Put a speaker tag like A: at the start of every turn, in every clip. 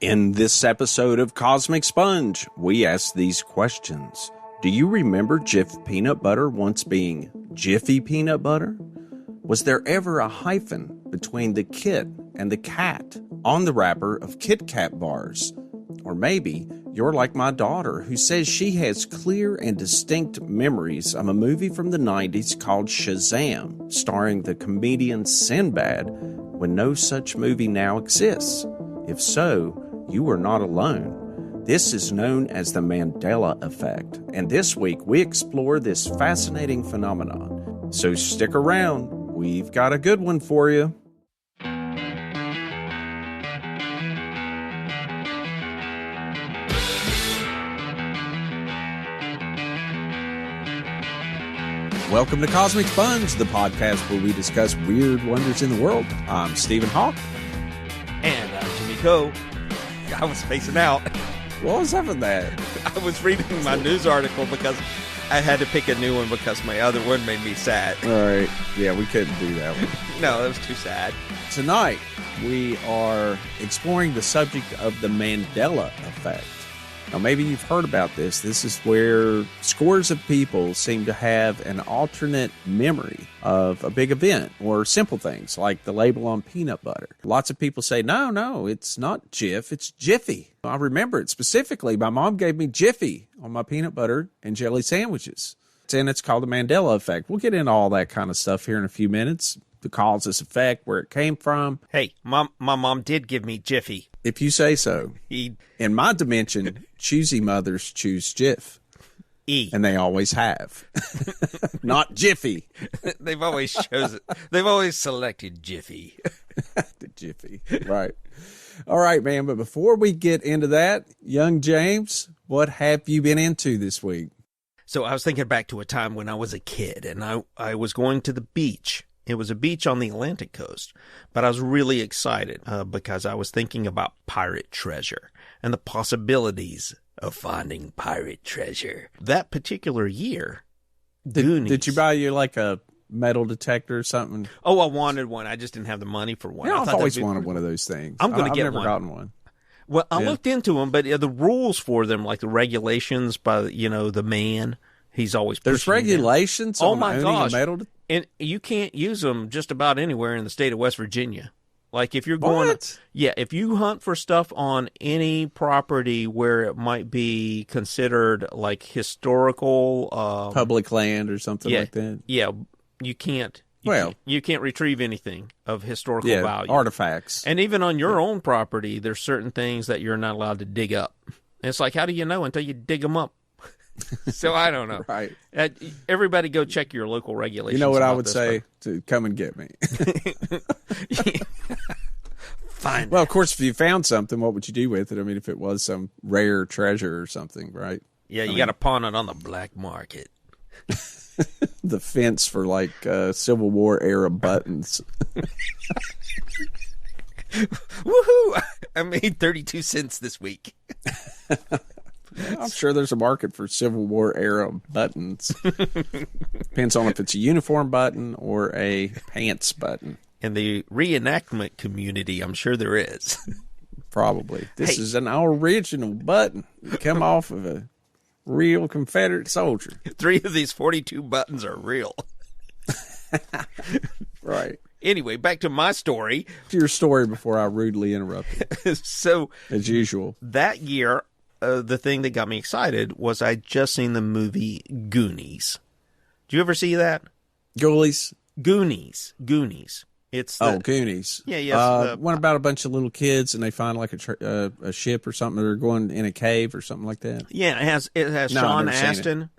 A: In this episode of Cosmic Sponge, we ask these questions. Do you remember Jif peanut butter once being Jiffy peanut butter? Was there ever a hyphen between the kit and the cat on the wrapper of Kit Kat bars? Or maybe you're like my daughter, who says she has clear and distinct memories of a movie from the 90s called Shazam, starring the comedian Sinbad, when no such movie now exists. If so, you are not alone. This is known as the Mandela Effect, and this week we explore this fascinating phenomenon. So stick around, we've got a good one for you. Welcome to Cosmic Sponge, the podcast where we discuss weird wonders in the world. I'm Stephen Hawk.
B: And I'm Jimmy Coe. I was spacing out.
A: What was up with that?
B: I was reading my news article because I had to pick a new one because my other one made me sad.
A: All right. Yeah, we couldn't do that one.
B: No, it was too sad.
A: Tonight, we are exploring the subject of the Mandela Effect. Now, maybe you've heard about this. This is where scores of people seem to have an alternate memory of a big event or simple things like the label on peanut butter. Lots of people say, no, it's not Jif, it's Jiffy. I remember it specifically. My mom gave me Jiffy on my peanut butter and jelly sandwiches. And it's called the Mandela Effect. We'll get into all that kind of stuff here in a few minutes. The causes, effect, where it came from.
B: Hey, my mom did give me Jiffy.
A: If you say so. In my dimension, choosy mothers choose Jif. And they always have. Not Jiffy.
B: They've always chosen. They've always selected Jiffy.
A: The Jiffy. Right. All right, man. But before we get into that, young James, what have you been into this week?
B: So I was thinking back to a time when I was a kid and I was going to the beach. It was a beach on the Atlantic coast, but I was really excited because I was thinking about pirate treasure and the possibilities of finding pirate treasure. That particular year,
A: did you buy you like a metal detector or something?
B: Oh, I wanted one. I just didn't have the money for one.
A: Yeah, I've always wanted one of those things.
B: I'm going to get one.
A: I've never gotten one.
B: Well, I looked into them, but the rules for them, like the regulations by, the man, he's always pushing.
A: There's regulations on owning a metal detector?
B: And you can't use them just about anywhere in the state of West Virginia. Like if you're going, if you hunt for stuff on any property where it might be considered like historical,
A: public land or something like that.
B: Yeah, you can't. You can't retrieve anything of historical value,
A: artifacts.
B: And even on your own property, there's certain things that you're not allowed to dig up. And it's like, how do you know until you dig them up? So I don't know.
A: Right.
B: Everybody go check your local regulations.
A: You know what I would say? To come and get me.
B: Fine.
A: Well, of course, if you found something, what would you do with it? I mean, if it was some rare treasure or something, right?
B: Yeah, you got to pawn it on the black market.
A: The fence for like Civil War era buttons.
B: Woohoo! I made 32 cents this week.
A: I'm sure there's a market for Civil War era buttons. Depends on if it's a uniform button or a pants button.
B: In the reenactment community, I'm sure there is.
A: Probably. This is an original button. Come off of a real Confederate soldier.
B: 3 of these 42 buttons are real.
A: Right.
B: Anyway, back to my story.
A: To your story before I rudely interrupted.
B: So,
A: as usual.
B: That year, the thing that got me excited was I just seen the movie Goonies. Did you ever see that?
A: Goonies.
B: It's
A: Goonies.
B: Yeah, yes.
A: One about a bunch of little kids and they find like a ship or something. They're going in a cave or something like that.
B: Yeah, it has Sean Astin.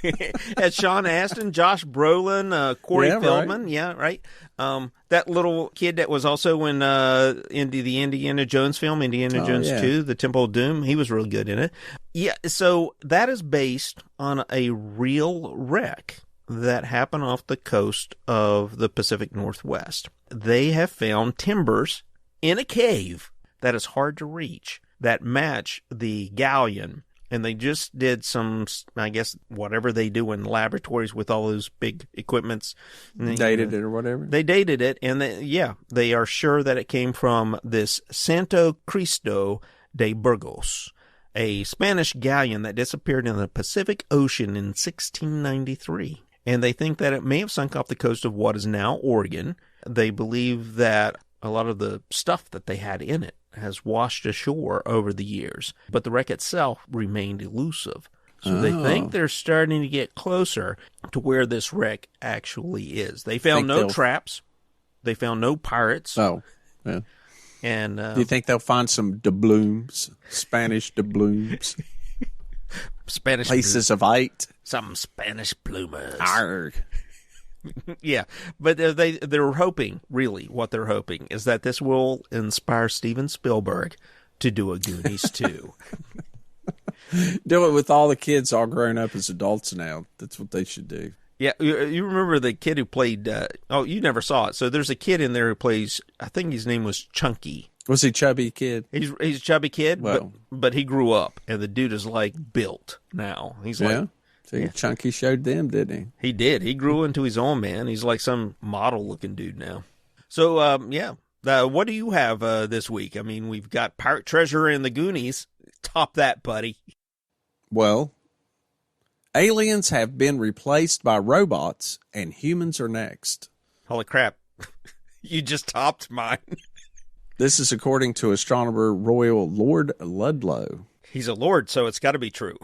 B: It has Sean Astin, Josh Brolin, Corey Feldman. Right. Yeah, right. That little kid that was also in the Indiana Jones film, Indiana Jones 2, The Temple of Doom. He was really good in it. Yeah, so that is based on a real wreck that happened off the coast of the Pacific Northwest. They have found timbers in a cave that is hard to reach that match the galleon And they just did some, I guess, whatever they do in laboratories with all those big equipments.
A: Dated it or whatever?
B: They dated it, and they are sure that it came from this Santo Cristo de Burgos, a Spanish galleon that disappeared in the Pacific Ocean in 1693. And they think that it may have sunk off the coast of what is now Oregon. They believe that a lot of the stuff that they had in it has washed ashore over the years, but the wreck itself remained elusive. So they think they're starting to get closer to where this wreck actually is. They found no traps. They found no pirates.
A: Oh, yeah.
B: And
A: do you think they'll find some doubloons, Spanish doubloons?
B: Spanish
A: places of eight.
B: Some Spanish bloomers.
A: Arg.
B: Yeah, but they're hoping, really, what they're hoping is that this will inspire Steven Spielberg to do a Goonies 2.
A: Do it with all the kids all grown up as adults now. That's what they should do.
B: Yeah, you remember the kid who played, you never saw it. So there's a kid in there who plays, I think his name was Chunky.
A: Was he a chubby kid?
B: He's a chubby kid,
A: well,
B: but he grew up, and the dude is like built now. He's like,
A: see, yeah. Chunky showed them, didn't he?
B: He did. He grew into his own, man. He's like some model-looking dude now. So, what do you have this week? I mean, we've got Pirate Treasure and the Goonies. Top that, buddy.
A: Well, aliens have been replaced by robots, and humans are next.
B: Holy crap. You just topped mine.
A: This is according to astronomer Royal Lord Ludlow.
B: He's a lord, so it's got to be true.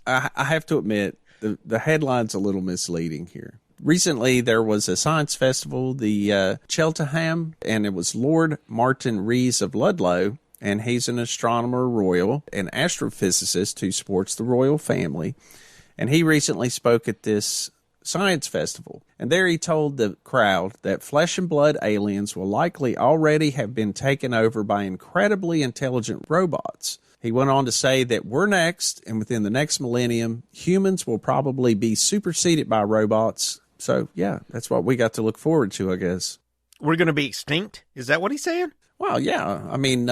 A: I have to admit, the headline's a little misleading here. Recently, there was a science festival, the Cheltenham, and it was Lord Martin Rees of Ludlow, and he's an astronomer royal, an astrophysicist who supports the royal family. And he recently spoke at this science festival. And there he told the crowd that flesh and blood aliens will likely already have been taken over by incredibly intelligent robots. He went on to say that we're next, and within the next millennium, humans will probably be superseded by robots. So, yeah, that's what we got to look forward to, I guess.
B: We're going to be extinct? Is that what he's saying?
A: Well, yeah. I mean,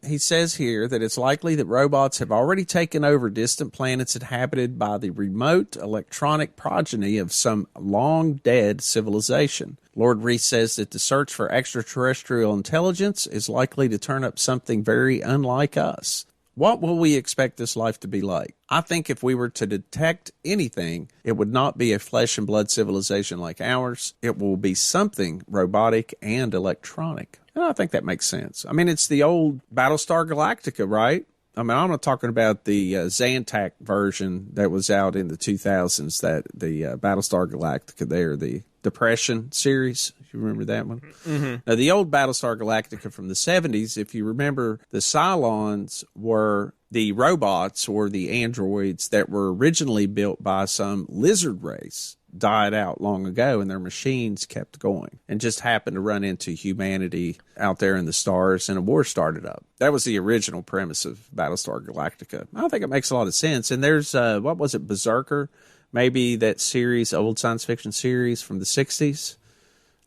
A: he says here that it's likely that robots have already taken over distant planets inhabited by the remote electronic progeny of some long-dead civilization. Lord Rees says that the search for extraterrestrial intelligence is likely to turn up something very unlike us. What will we expect this life to be like? I think if we were to detect anything, it would not be a flesh and blood civilization like ours. It will be something robotic and electronic. And I think that makes sense. I mean, it's the old Battlestar Galactica, right? I mean, I'm not talking about the Zantac version that was out in the 2000s, that the Battlestar Galactica there, the Depression series. You remember that one?
B: Mm-hmm.
A: Now, the old Battlestar Galactica from the 70s, if you remember, the Cylons were the robots or the androids that were originally built by some lizard race, died out long ago, and their machines kept going and just happened to run into humanity out there in the stars, and a war started up. That was the original premise of Battlestar Galactica. I think it makes a lot of sense. And there's, what was it, Berserker? Maybe that series, old science fiction series from the 60s.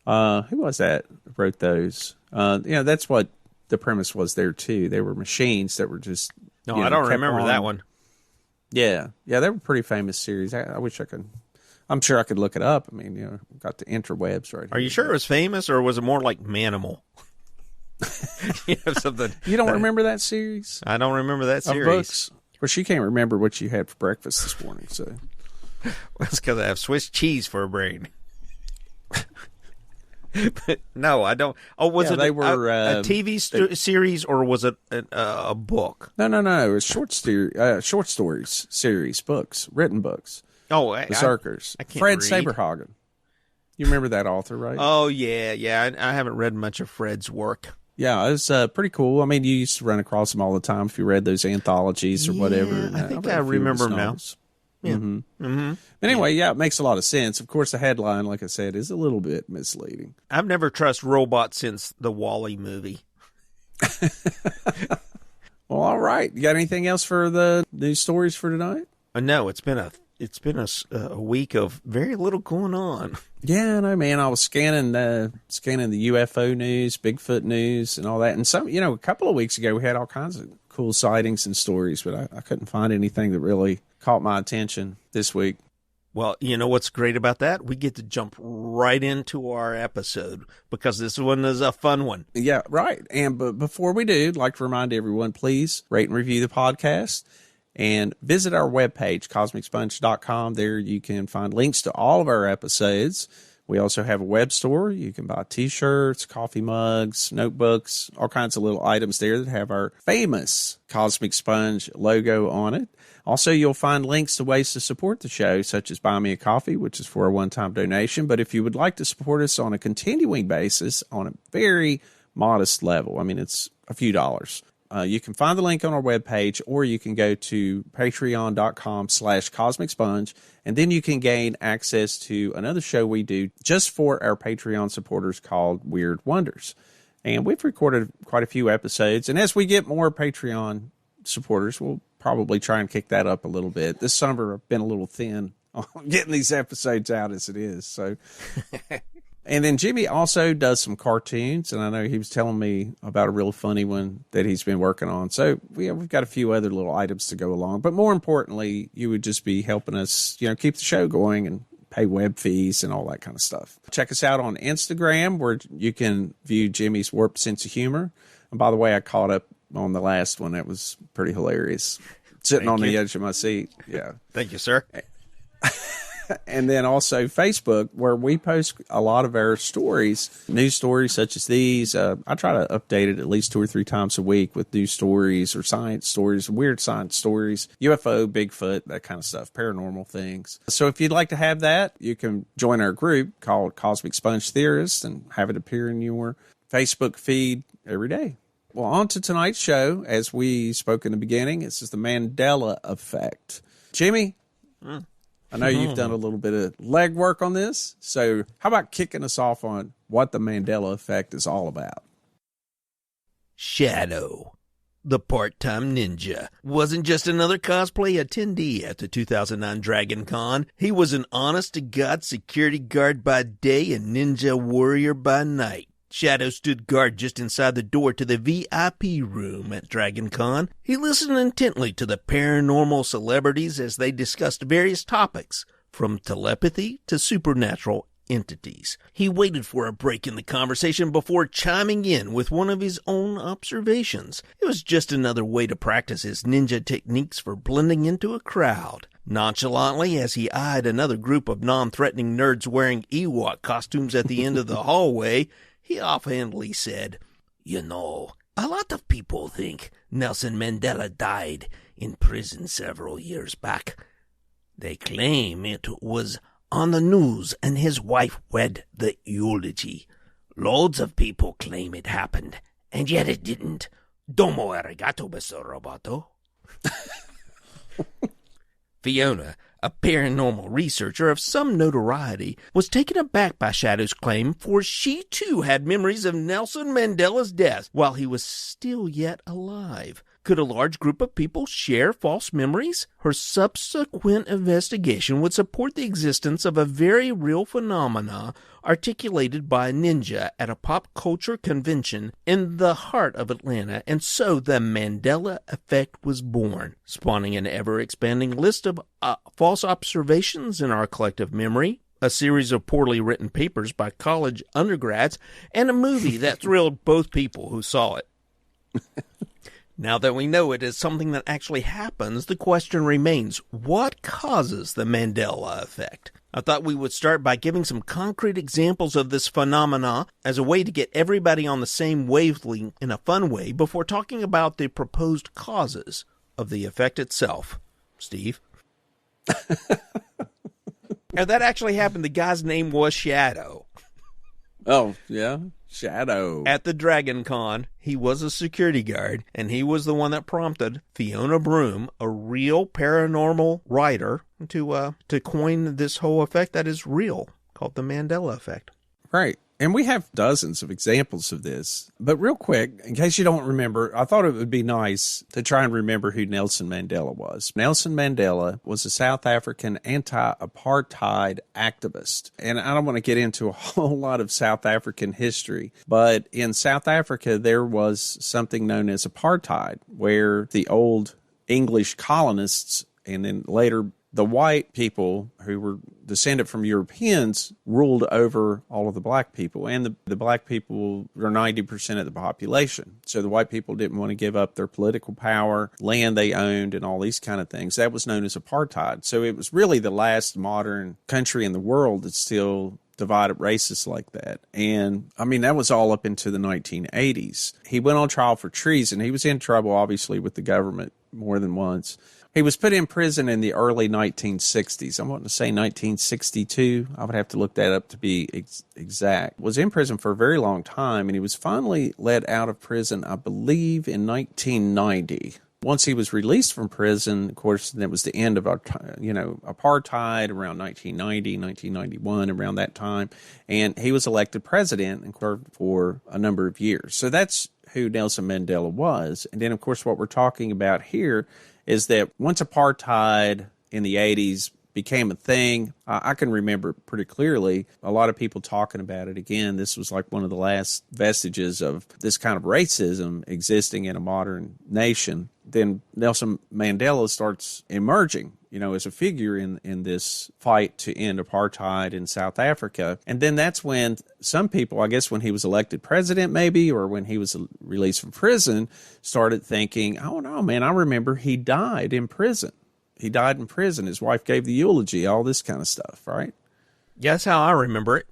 A: Who was that wrote those? That's what the premise was there, too. They were machines that were just...
B: No, I don't remember that one.
A: Yeah, they were pretty famous series. I wish I could... I'm sure I could look it up. I mean, got the interwebs right here.
B: Are you sure it was famous, or was it more like Manimal? Something.
A: You don't remember that series?
B: I don't remember that series.
A: Of books? Well, she can't remember what you had for breakfast this morning, so...
B: That's because I have Swiss cheese for a brain. But no, I don't. Oh, was it a TV series, or was it a book?
A: No. It was short stories series, books, written books.
B: Oh,
A: Berserkers.
B: I can't
A: Fred
B: read.
A: Saberhagen. You remember that author, right?
B: Oh, yeah. I haven't read much of Fred's work.
A: Yeah, it was pretty cool. I mean, you used to run across them all the time if you read those anthologies or whatever.
B: I think I remember them now. Yeah.
A: Mm-hmm. Anyway, it makes a lot of sense. Of course, the headline, like I said, is a little bit misleading.
B: I've never trusted robots since the Wall-E movie.
A: Well, all right. You got anything else for the news stories for tonight?
B: No, it's been a week of very little going on.
A: Yeah, I know, man. I was scanning the UFO news, Bigfoot news, and all that. And a couple of weeks ago, we had all kinds of cool sightings and stories, but I couldn't find anything that really caught my attention this week.
B: Well, you know what's great about that? We get to jump right into our episode because this one is a fun one.
A: Yeah, right. And but before we do, I'd like to remind everyone, please rate and review the podcast and visit our webpage, cosmicsponge.com. There you can find links to all of our episodes. We also have a web store. You can buy T-shirts, coffee mugs, notebooks, all kinds of little items there that have our famous Cosmic Sponge logo on it. Also, you'll find links to ways to support the show, such as Buy Me a Coffee, which is for a one-time donation. But if you would like to support us on a continuing basis on a very modest level, I mean, it's a few dollars, you can find the link on our webpage, or you can go to patreon.com/Cosmic Sponge, and then you can gain access to another show we do just for our Patreon supporters called Weird Wonders. And we've recorded quite a few episodes, and as we get more Patreon supporters, we'll probably try and kick that up a little bit. This summer I've been a little thin on getting these episodes out as it is. So, and then Jimmy also does some cartoons, and I know he was telling me about a real funny one that he's been working on. So we've got a few other little items to go along, but more importantly, you would just be helping us, keep the show going and pay web fees and all that kind of stuff. Check us out on Instagram, where you can view Jimmy's warped sense of humor. And by the way, I caught up on the last one. That was pretty hilarious. Sitting on the edge of my seat. Yeah.
B: Thank you, sir.
A: And then also Facebook, where we post a lot of our stories, news stories such as these. I try to update it at least 2 or 3 times a week with news stories or science stories, weird science stories, UFO, Bigfoot, that kind of stuff, paranormal things. So if you'd like to have that, you can join our group called Cosmic Sponge Theorists and have it appear in your Facebook feed every day. Well, on to tonight's show. As we spoke in the beginning, this is the Mandela Effect. Jimmy, I know you've done a little bit of legwork on this, so how about kicking us off on what the Mandela Effect is all about?
B: Shadow, the part-time ninja, wasn't just another cosplay attendee at the 2009 Dragon Con. He was an honest-to-God security guard by day and ninja warrior by night. Shadow stood guard just inside the door to the VIP room at Dragon Con. He listened intently to the paranormal celebrities as they discussed various topics, from telepathy to supernatural entities. He waited for a break in the conversation before chiming in with one of his own observations. It was just another way to practice his ninja techniques for blending into a crowd. Nonchalantly, as he eyed another group of non-threatening nerds wearing Ewok costumes at the end of the hallway, he offhandedly said, "You know, a lot of people think Nelson Mandela died in prison several years back. They claim it was on the news and his wife read the eulogy. Loads of people claim it happened, and yet it didn't. Domo arigato, Mr. Roboto." Fiona, a paranormal researcher of some notoriety, was taken aback by Shadow's claim, for she too had memories of Nelson Mandela's death while he was still yet alive. Could a large group of people share false memories? Her subsequent investigation would support the existence of a very real phenomena articulated by a ninja at a pop culture convention in the heart of Atlanta, and so the Mandela Effect was born, spawning an ever-expanding list of false observations in our collective memory, a series of poorly written papers by college undergrads, and a movie that thrilled both people who saw it. Now that we know it is something that actually happens, the question remains, what causes the Mandela Effect? I thought we would start by giving some concrete examples of this phenomena as a way to get everybody on the same wavelength in a fun way before talking about the proposed causes of the effect itself. Steve? And that actually happened. The guy's name was Shadow.
A: Oh, yeah. Shadow.
B: At the Dragon Con, he was a security guard, and he was the one that prompted Fiona Broome, a real paranormal writer, to coin this whole effect that is real, called the Mandela Effect.
A: Right. And we have dozens of examples of this. But real quick, in case you don't remember, I thought it would be nice to try and remember who Nelson Mandela was. Nelson Mandela was a South African anti-apartheid activist. And I don't want to get into a whole lot of South African history, but in South Africa, there was something known as apartheid, where the old English colonists and then later the white people who were descended from Europeans ruled over all of the black people, and the black people are 90% of the population. So the white people didn't want to give up their political power, land they owned, and all these kind of things. That was known as apartheid. So it was really the last modern country in the world that still divided races like that. And I mean, that was all up into the 1980s. He went on trial for treason. He was in trouble, obviously, with the government more than once. He was put in prison in the early 1960s. I'm wanting to say 1962. I would have to look that up to be exact. Was in prison for a very long time, and he was finally let out of prison, I believe, in 1990. Once he was released from prison, of course, that was the end of apartheid around 1990, 1991, around that time. And he was elected president and served for a number of years. So that's who Nelson Mandela was. And then, of course, what we're talking about here is that once apartheid in the 80s became a thing, I can remember pretty clearly a lot of people talking about it again. This was like one of the last vestiges of this kind of racism existing in a modern nation. Then Nelson Mandela starts emerging, as a figure in this fight to end apartheid in South Africa. And then that's when some people, I guess when he was elected president maybe, or when he was released from prison, started thinking, oh no, man, I remember he died in prison. He died in prison. His wife gave the eulogy, all this kind of stuff, right?
B: Yeah, that's how I remember it.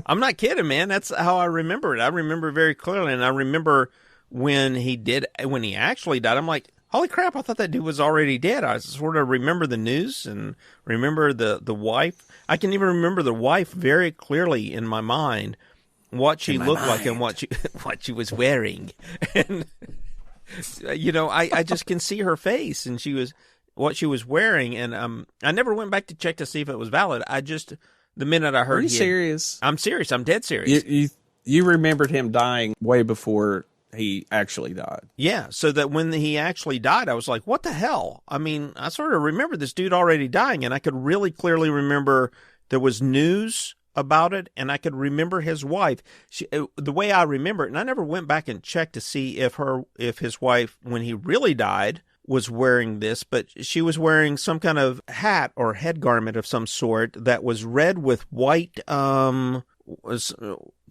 B: I'm not kidding, man. That's how I remember it. I remember very clearly, and I remember when he actually died, I'm like, holy crap, I thought that dude was already dead. I sort of remember the news and remember the wife. I can even remember the wife very clearly in my mind, what she looked like and what she was wearing. And, I just can see her face, and what she was wearing. And I never went back to check to see if it was valid. The minute I heard
A: Are you serious?
B: I'm serious. I'm dead serious.
A: You remembered him dying way before he actually died.
B: Yeah, so that when he actually died, I was like, what the hell? I mean, I sort of remember this dude already dying, and I could really clearly remember there was news about it, and I could remember his wife. The way I remember it, and I never went back and checked to see if his wife, when he really died, was wearing this, but she was wearing some kind of hat or head garment of some sort that was red with white, was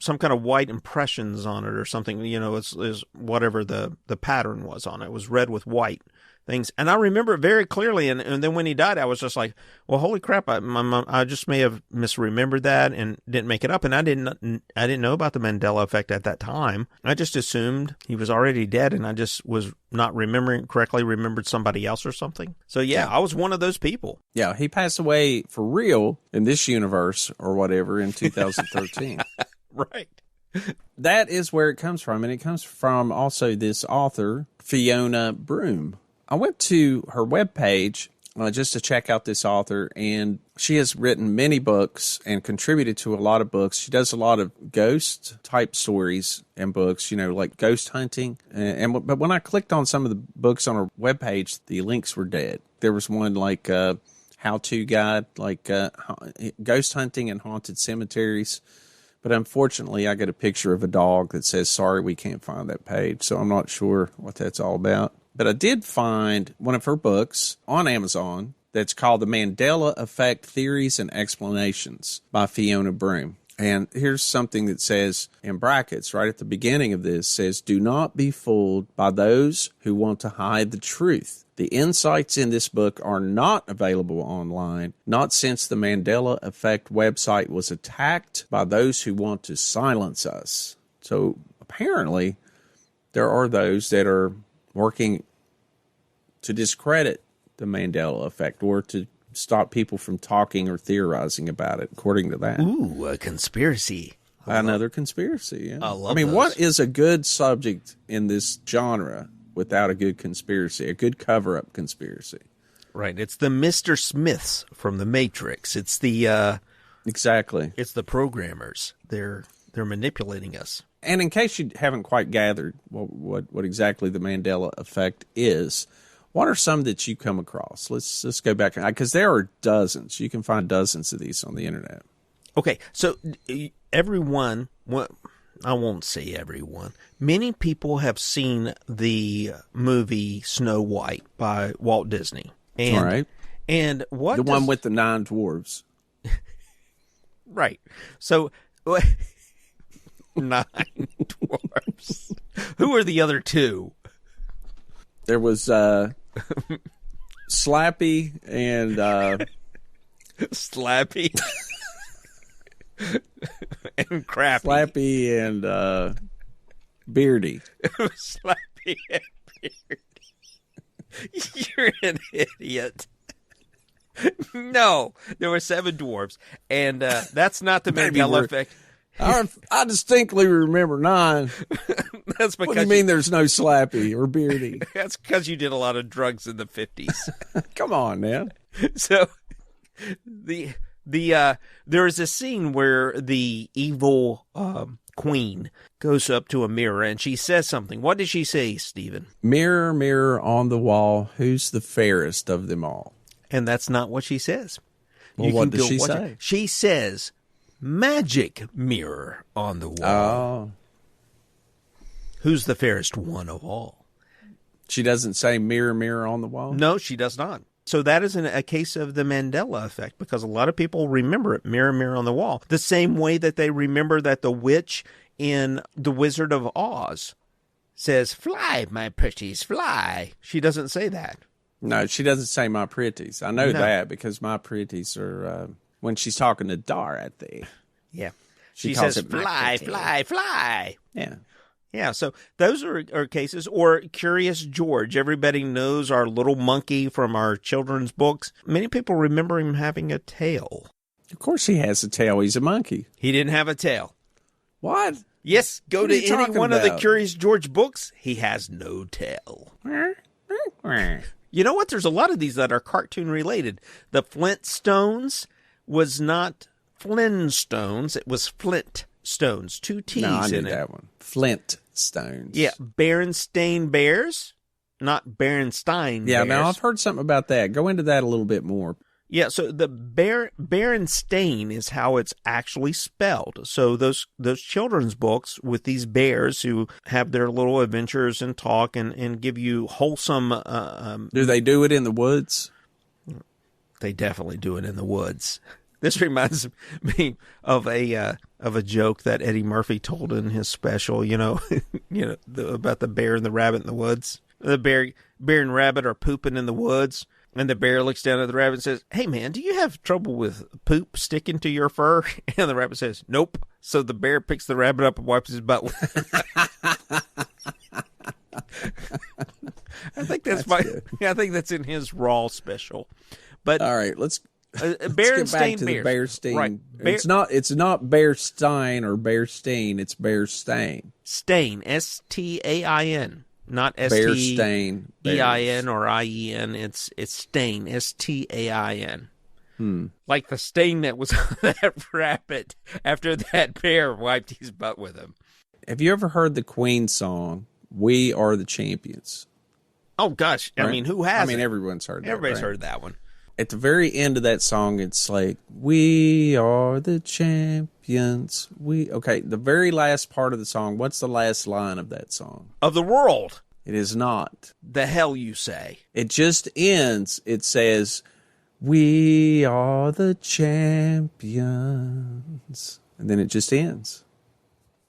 B: some kind of white impressions on it or something, is whatever the pattern was on it. It was red with white things. And I remember it very clearly. And then when he died, I was just like, well, holy crap. I just may have misremembered that and didn't make it up. And I didn't know about the Mandela effect at that time. I just assumed he was already dead, and I just was not remembering correctly, remembered somebody else or something. So yeah, I was one of those people.
A: Yeah. He passed away for real in this universe or whatever in 2013.
B: Right.
A: That is where it comes from. And it comes from also this author, Fiona Broome. I went to her webpage just to check out this author, and she has written many books and contributed to a lot of books. She does a lot of ghost-type stories and books, like ghost hunting. But when I clicked on some of the books on her webpage, the links were dead. There was one like how-to guide, like ghost hunting and haunted cemeteries. But unfortunately, I get a picture of a dog that says, sorry, we can't find that page. So I'm not sure what that's all about. But I did find one of her books on Amazon that's called The Mandela Effect Theories and Explanations by Fiona Broome. And here's something that says in brackets right at the beginning of this, says, do not be fooled by those who want to hide the truth. The insights in this book are not available online, not since the Mandela Effect website was attacked by those who want to silence us. So apparently there are those that are working to discredit the Mandela Effect or to stop people from talking or theorizing about it, according to that.
B: Ooh, a conspiracy.
A: Another conspiracy, yeah.
B: I mean,
A: what is a good subject in this genre without a good conspiracy, a good cover-up conspiracy?
B: Right. It's the Mr. Smiths from The Matrix. It's the...
A: Exactly.
B: It's the programmers. They're manipulating us.
A: And in case you haven't quite gathered what exactly the Mandela Effect is, what are some that you come across? Let's go back, because there are dozens. You can find dozens of these on the internet.
B: Okay, so everyone, I won't say everyone, many people have seen the movie Snow White by Walt Disney.
A: All right.
B: And what
A: the one with the 9 dwarves.
B: Right. So 9 dwarves. Who are the other 2?
A: There was Slappy and
B: Slappy and Crappy.
A: Slappy and Beardy.
B: Slappy and Beardy. You're an idiot. No, there were 7 dwarves, and that's not the Mandela Effect.
A: I distinctly remember 9.
B: That's because
A: what do you mean there's no Slappy or Beardy?
B: That's because you did a lot of drugs in the 50s.
A: Come on, man.
B: So there is a scene where the evil queen goes up to a mirror and she says something. What does she say, Stephen?
A: Mirror, mirror on the wall, who's the fairest of them all?
B: And that's not what she says.
A: Well, what does she say?
B: She says, magic mirror on the wall.
A: Oh.
B: Who's the fairest one of all?
A: She doesn't say mirror, mirror on the wall?
B: No, she does not. So that is a case of the Mandela effect, because a lot of people remember it, mirror, mirror on the wall. The same way that they remember that the witch in The Wizard of Oz says, fly, my pretties, fly. She doesn't say that.
A: No, she doesn't say my pretties. I know that because my pretties are, when she's talking to Dorothy.
B: Yeah.
A: She
B: says,
A: it
B: fly, fly, fly.
A: Yeah.
B: Yeah, so those are cases. Or Curious George. Everybody knows our little monkey from our children's books. Many people remember him having a tail.
A: Of course he has a tail. He's a monkey.
B: He didn't have a tail.
A: What?
B: Yes, go
A: what
B: to any one
A: about?
B: Of the Curious George books. He has no tail. You know what? There's a lot of these that are cartoon related. The Flintstones was not Flintstones. It was Flintstones. 2 T's
A: no, I knew
B: in it.
A: that one. Flintstones.
B: Yeah, Berenstain Bears, not Berenstein
A: Yeah,
B: Bears.
A: now I've heard something about that. Go into that a little bit more.
B: Yeah, so the Berenstain is how it's actually spelled. So those children's books with these bears who have their little adventures and talk and give you wholesome...
A: do they do it in the woods?
B: They definitely do it in the woods. This reminds me of a joke that Eddie Murphy told in his special, about the bear and the rabbit in the woods. The bear and rabbit are pooping in the woods, and the bear looks down at the rabbit and says, "Hey man, do you have trouble with poop sticking to your fur?" And the rabbit says, "Nope." So the bear picks the rabbit up and wipes his butt with it. I think I think that's in his Raw special. But
A: all right, let's get back to the Bearstein.
B: Right.
A: It's not Bearstein or Bearstein. It's Bearstein.
B: Stain, Stain, not Stain, Ein or Ien. It's Stain, Stain. Like the stain that was on that rabbit after that bear wiped his butt with him.
A: Have you ever heard the Queen song, "We Are the Champions"?
B: Oh gosh, right? I mean, who hasn't?
A: I mean, everyone's heard that.
B: Everybody's
A: right?
B: heard that one.
A: At the very end of that song, it's like, "We are the champions." Okay, the very last part of the song, what's the last line of that song?
B: Of the world.
A: It is not.
B: The hell you say.
A: It just ends. It says, "We are the champions." And then it just ends.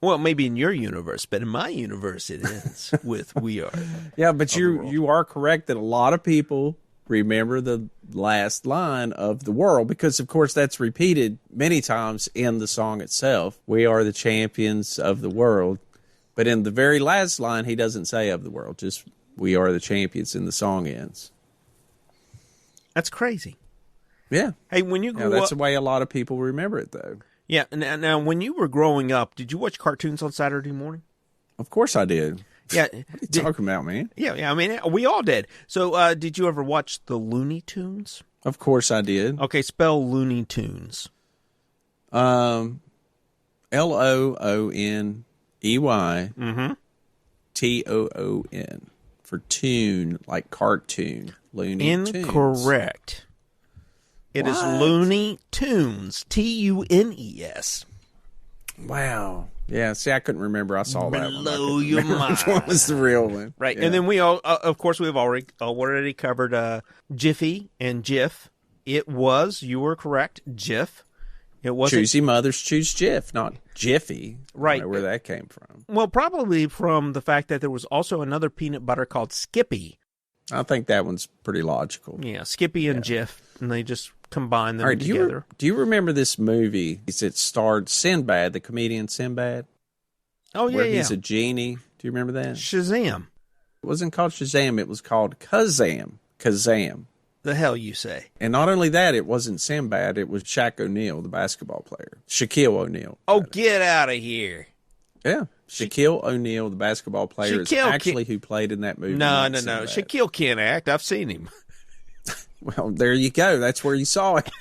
B: Well, maybe in your universe, but in my universe it ends with "We are."
A: Yeah, but you are correct that a lot of people remember the last line of "the world" because, of course, that's repeated many times in the song itself. "We are the champions of the world." But in the very last line, he doesn't say "of the world," just "We are the champions," and the song ends.
B: That's crazy.
A: Yeah.
B: Hey, when you grew up...
A: That's the way a lot of people remember it, though.
B: Yeah. Now, when you were growing up, did you watch cartoons on Saturday morning?
A: Of course I did.
B: Yeah.
A: What are you talking about, man?
B: Yeah, I mean, we all did. So, did you ever watch the Looney Tunes?
A: Of course I did.
B: Okay, spell Looney Tunes.
A: Looney Toon for tune, like cartoon. Looney
B: Incorrect.
A: Tunes.
B: It is Looney Tunes. Tunes.
A: Wow. Yeah, see, I couldn't remember. I saw that one.
B: Blow your mind.
A: What was the real one?
B: Right.
A: Yeah.
B: And then we all, of course, we've already covered Jiffy and Jif. It was, you were correct, Jif. It wasn't.
A: Choosy mothers choose Jif, not Jiffy.
B: Right.
A: I don't know where that came from.
B: Well, probably from the fact that there was also another peanut butter called Skippy.
A: I think that one's pretty logical.
B: Yeah, Skippy and Jif, and they just combined them
A: do
B: together.
A: Do you remember this movie? It starred Sinbad, the comedian Sinbad?
B: Oh, yeah,
A: where he's a genie. Do you remember that?
B: Shazam.
A: It wasn't called Shazam. It was called Kazam. Kazam.
B: The hell you say.
A: And not only that, it wasn't Sinbad. It was Shaq O'Neal, the basketball player. Shaquille O'Neal.
B: Oh, get out of here.
A: Yeah. Shaquille O'Neal, the basketball player, is actually who played in that movie.
B: No. Shaquille can't act. I've seen him.
A: Well, there you go. That's where you saw it.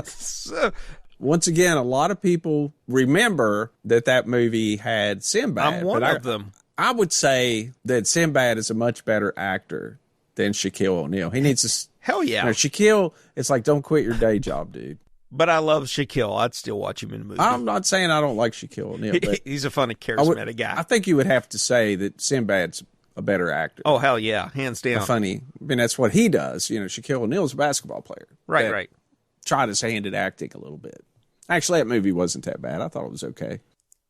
B: So,
A: once again, a lot of people remember that movie had Sinbad.
B: I'm one of them.
A: I would say that Sinbad is a much better actor than Shaquille O'Neal. He needs to...
B: Hell yeah.
A: Shaquille, it's like, don't quit your day job, dude.
B: But I love Shaquille. I'd still watch him in a movie.
A: I'm not saying I don't like Shaquille O'Neal. But
B: he's a funny, charismatic guy.
A: I think you would have to say that Sinbad's a better actor.
B: Oh, hell yeah. Hands down.
A: Funny. I mean, that's what he does. Shaquille O'Neal's a basketball player.
B: Right.
A: Tried his hand at acting a little bit. Actually, that movie wasn't that bad. I thought it was okay.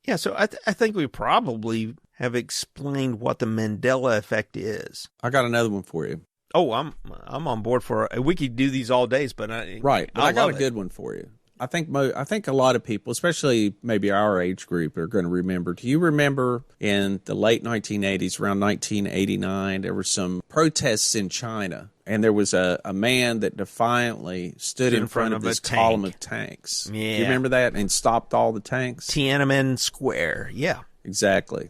B: Yeah, so I think we probably have explained what the Mandela Effect is.
A: I got another one for you.
B: Oh, I'm on board for it. We could do these all days, but I
A: got a good one for you. I think a lot of people, especially maybe our age group, are going to remember. Do you remember in the late 1980s, around 1989, there were some protests in China, and there was a man that defiantly stood in front of this column of tanks.
B: Yeah.
A: Do you remember that? And stopped all the tanks?
B: Tiananmen Square, yeah.
A: Exactly.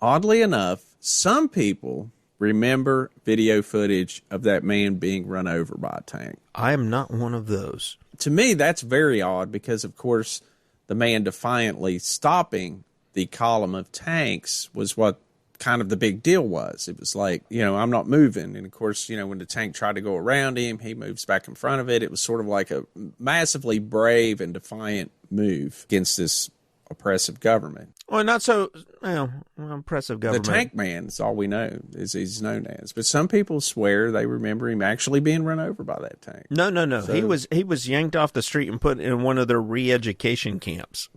A: Oddly enough, some people remember video footage of that man being run over by a tank.
B: I am not one of those.
A: To me, that's very odd because, of course, the man defiantly stopping the column of tanks was what kind of the big deal was. It was like, I'm not moving. And, of course, when the tank tried to go around him, he moves back in front of it. It was sort of like a massively brave and defiant move against this oppressive government.
B: Well, not so oppressive government.
A: The tank man is all we know, is he's known as. But some people swear they remember him actually being run over by that tank.
B: No. So, he was yanked off the street and put in one of their re-education camps.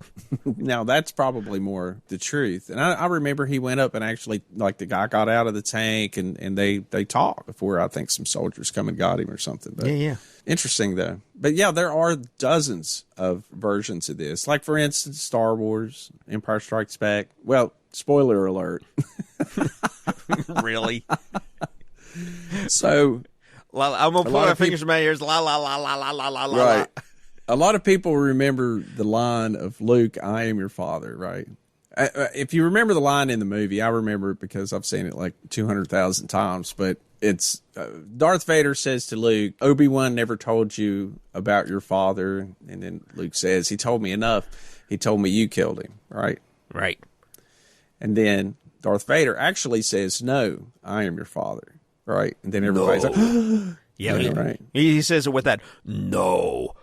A: Now, that's probably more the truth. And I remember he went up and actually, like, the guy got out of the tank and they talked before I think some soldiers come and got him or something. But
B: yeah.
A: Interesting, though. But, yeah, there are dozens of versions of this. Like, for instance, Star Wars, Empire Strikes Back. Well, spoiler alert.
B: Really?
A: So,
B: I'm going to put my fingers in my ears. La, la, la, la, la, la, la, la.
A: Right. A lot of people remember the line of Luke, I am your father, right? If you remember the line in the movie, I remember it because I've seen it like 200,000 times, but it's Darth Vader says to Luke, Obi-Wan never told you about your father. And then Luke says, he told me enough. He told me you killed him, right?
B: Right.
A: And then Darth Vader actually says, no, I am your father, right? And then everybody's like,
B: yeah,
A: right.
B: He says it with that, no.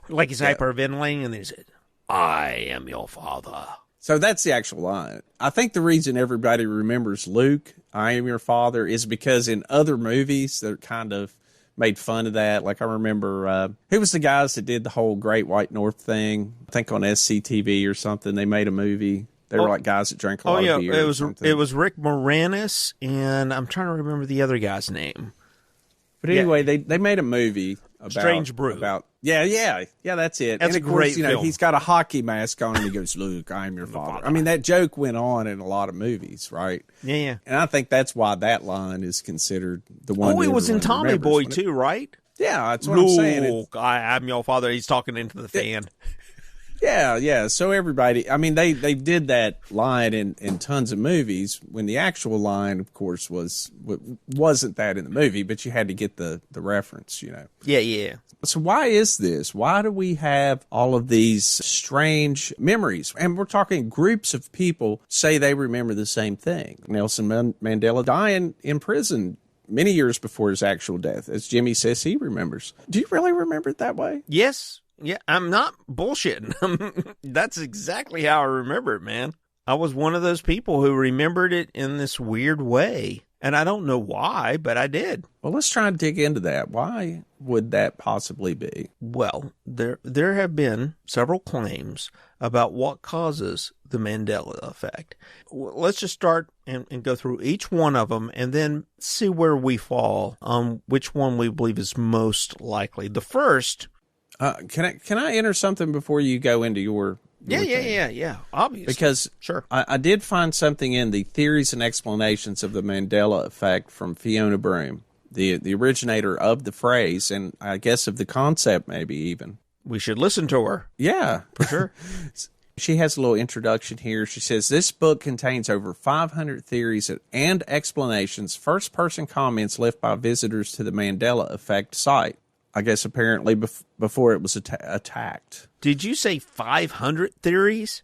B: Like he's hyperventilating, and then he said, I am your father.
A: So that's the actual line. I think the reason everybody remembers Luke, I am your father, is because in other movies that kind of made fun of that. Like I remember, who was the guys that did the whole Great White North thing? I think on SCTV or something. They made a movie. They were like guys that drank a lot of beer.
B: It was Rick Moranis, and I'm trying to remember the other guy's name.
A: But anyway, they made a movie about
B: Strange Brew.
A: Yeah, that's it.
B: That's
A: and of
B: a great
A: course,
B: film.
A: He's got a hockey mask on and he goes, Luke, I am your father. I mean, that joke went on in a lot of movies, right?
B: Yeah.
A: And I think that's why that line is considered the one.
B: Oh, it was in Tommy Boy too, right?
A: Yeah, that's what I'm saying.
B: Luke, I am your father. He's talking into the fan.
A: Yeah. So everybody, I mean, they did that line in tons of movies when the actual line, of course, wasn't that in the movie, but you had to get the reference,
B: Yeah.
A: So why is this? Why do we have all of these strange memories? And we're talking groups of people say they remember the same thing. Nelson Mandela dying in prison many years before his actual death. As Jimmy says, he remembers. Do you really remember it that way?
B: Yes. Yeah, I'm not bullshitting. That's exactly how I remember it, man. I was one of those people who remembered it in this weird way. And I don't know why, but I did.
A: Well, let's try and dig into that. Why would that possibly be?
B: Well, there have been several claims about what causes the Mandela effect. Let's just start and go through each one of them and then see where we fall on which one we believe is most likely. The first...
A: Can I enter something before you go into your...
B: Yeah. Obviously.
A: Because
B: sure.
A: I did find something in the theories and explanations of the Mandela effect from Fiona Broome, the originator of the phrase, and I guess of the concept maybe even.
B: We should listen to her.
A: Yeah.
B: For sure.
A: She has a little introduction here. She says, this book contains over 500 theories and explanations, first-person comments left by visitors to the Mandela Effect site. I guess apparently before it was attacked.
B: Did you say 500 theories?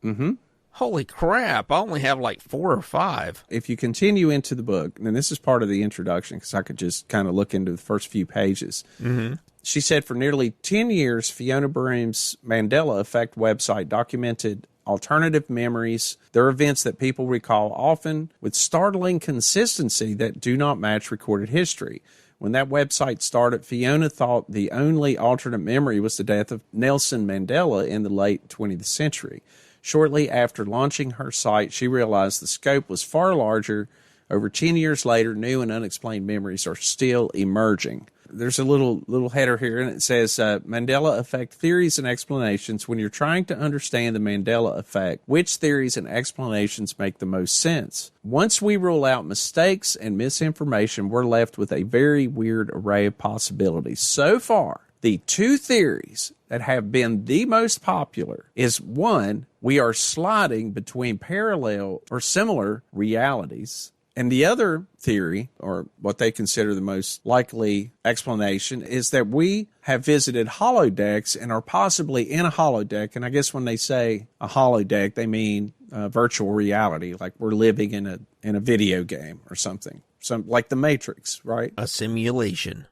A: Mm-hmm.
B: Holy crap, I only have like 4 or 5.
A: If you continue into the book, and this is part of the introduction because I could just kind of look into the first few pages.
B: Mm-hmm.
A: She said for nearly 10 years, Fiona Broome's Mandela Effect website documented alternative memories. They're events that people recall often with startling consistency that do not match recorded history. When that website started, Fiona thought the only alternate memory was the death of Nelson Mandela in the late 20th century. Shortly after launching her site, she realized the scope was far larger. Over 10 years later, new and unexplained memories are still emerging. There's a little header here, and it says, Mandela Effect Theories and Explanations. When you're trying to understand the Mandela Effect, which theories and explanations make the most sense? Once we rule out mistakes and misinformation, we're left with a very weird array of possibilities. So far, the 2 theories that have been the most popular is, 1, we are sliding between parallel or similar realities. And the other theory, or what they consider the most likely explanation, is that we have visited holodecks and are possibly in a holodeck. And I guess when they say a holodeck, they mean virtual reality, like we're living in a video game or something, like the Matrix, right?
B: A simulation.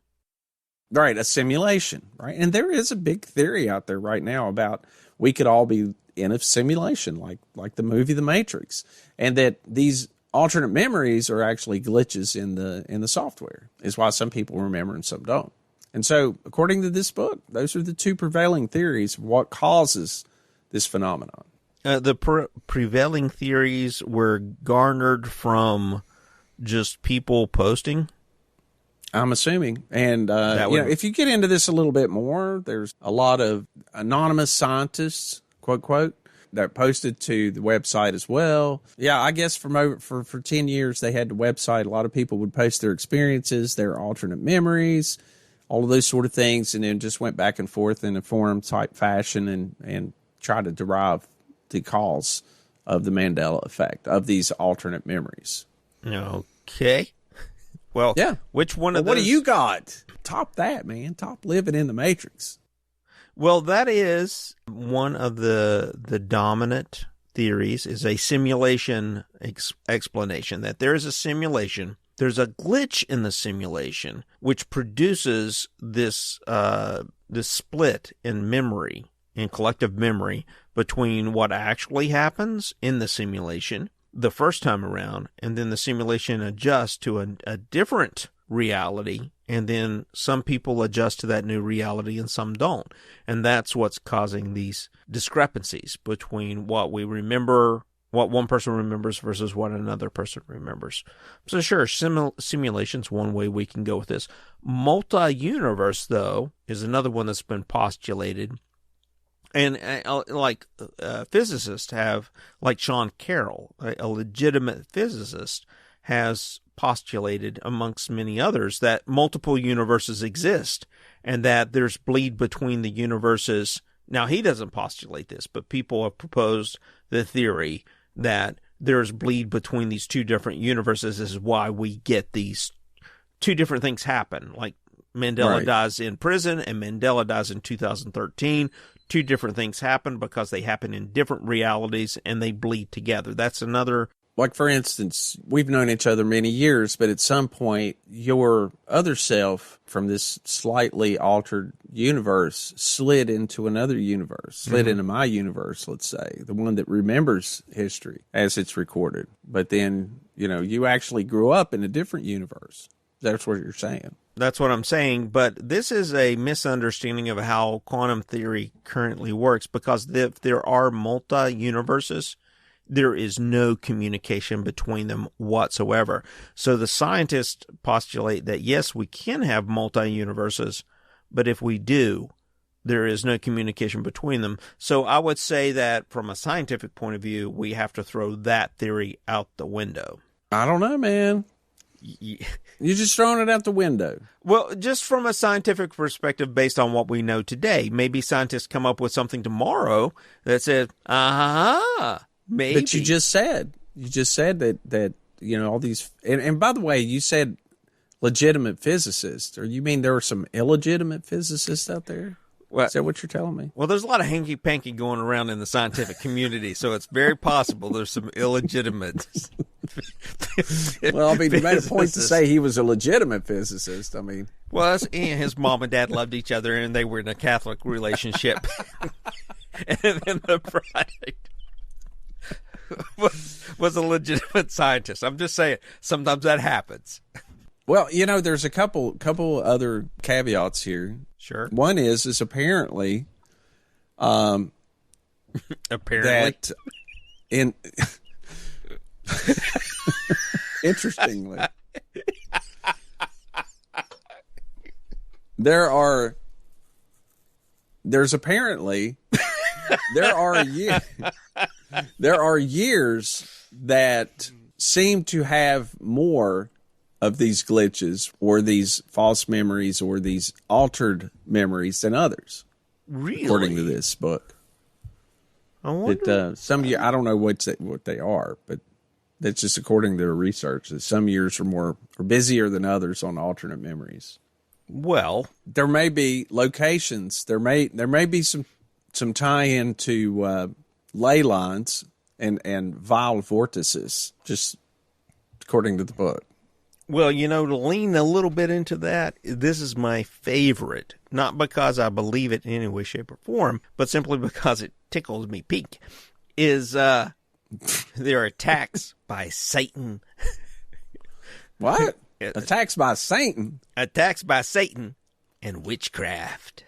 A: Right, a simulation, right? And there is a big theory out there right now about we could all be in a simulation, like the movie The Matrix, and that these alternate memories are actually glitches in the software, is why some people remember and some don't. And so, according to this book, those are the 2 prevailing theories of what causes this phenomenon.
B: The prevailing theories were garnered from just people posting?
A: I'm assuming. And if you get into this a little bit more, there's a lot of anonymous scientists, quote, quote, that posted to the website as well. Yeah, I guess for 10 years they had the website. A lot of people would post their experiences, their alternate memories, all of those sort of things, and then just went back and forth in a forum type fashion and try to derive the cause of the Mandela effect of these alternate memories.
B: Okay. Well, yeah. Which one of those?
A: What do you got? Top that, man. Top living in the Matrix.
B: Well, that is one of the dominant theories, is a simulation explanation, that there is a simulation, there's a glitch in the simulation, which produces this split in memory, in collective memory, between what actually happens in the simulation the first time around, and then the simulation adjusts to a different reality, and then some people adjust to that new reality and some don't. And that's what's causing these discrepancies between what we remember, what one person remembers versus what another person remembers. So sure, simulation's one way we can go with this. Multi-universe, though, is another one that's been postulated. And physicists have, like Sean Carroll, a legitimate physicist, has postulated, amongst many others, that multiple universes exist and that there's bleed between the universes. Now, he doesn't postulate this, but people have proposed the theory that there's bleed between these 2 different universes. This is why we get these 2 different things happen. Like Mandela dies in prison and Mandela dies in 2013. 2 different things happen because they happen in different realities and they bleed together. That's another
A: Like, for instance, we've known each other many years, but at some point, your other self from this slightly altered universe slid into another universe, slid into my universe, let's say, the one that remembers history as it's recorded. But then, you actually grew up in a different universe. That's what you're saying.
B: That's what I'm saying, but this is a misunderstanding of how quantum theory currently works, because if there are multi-universes, there is no communication between them whatsoever. So the scientists postulate that, yes, we can have multi-universes, but if we do, there is no communication between them. So I would say that from a scientific point of view, we have to throw that theory out the window.
A: I don't know, man. You're just throwing it out the window.
B: Well, just from a scientific perspective, based on what we know today, maybe scientists come up with something tomorrow that says, maybe.
A: But you just said that all these, and by the way, you said legitimate physicists, or you mean there are some illegitimate physicists out there? Is that what you're telling me?
B: Well, there's a lot of hanky-panky going around in the scientific community, so it's very possible there's some illegitimate.
A: Well, I mean, you made a point to say he was a legitimate physicist. I mean,
B: well, his mom and dad loved each other, and they were in a Catholic relationship. And then the product was a legitimate scientist. I'm just saying, sometimes that happens.
A: Well, there's a couple other caveats here.
B: Sure.
A: One is apparently, that interestingly, there are years that seem to have more of these glitches or these false memories or these altered memories than others.
B: Really?
A: According to this book.
B: I wonder.
A: Some year, I don't know what they are, but that's just according to their research, that some years are busier than others on alternate memories.
B: Well,
A: there may be locations. There may be some tie-in to ley lines and vile vortices, just according to the book.
B: Well, to lean a little bit into that, this is my favorite. Not because I believe it in any way, shape, or form, but simply because it tickles me pink. Is there are attacks by Satan.
A: What? Attacks by Satan?
B: Attacks by Satan and witchcraft.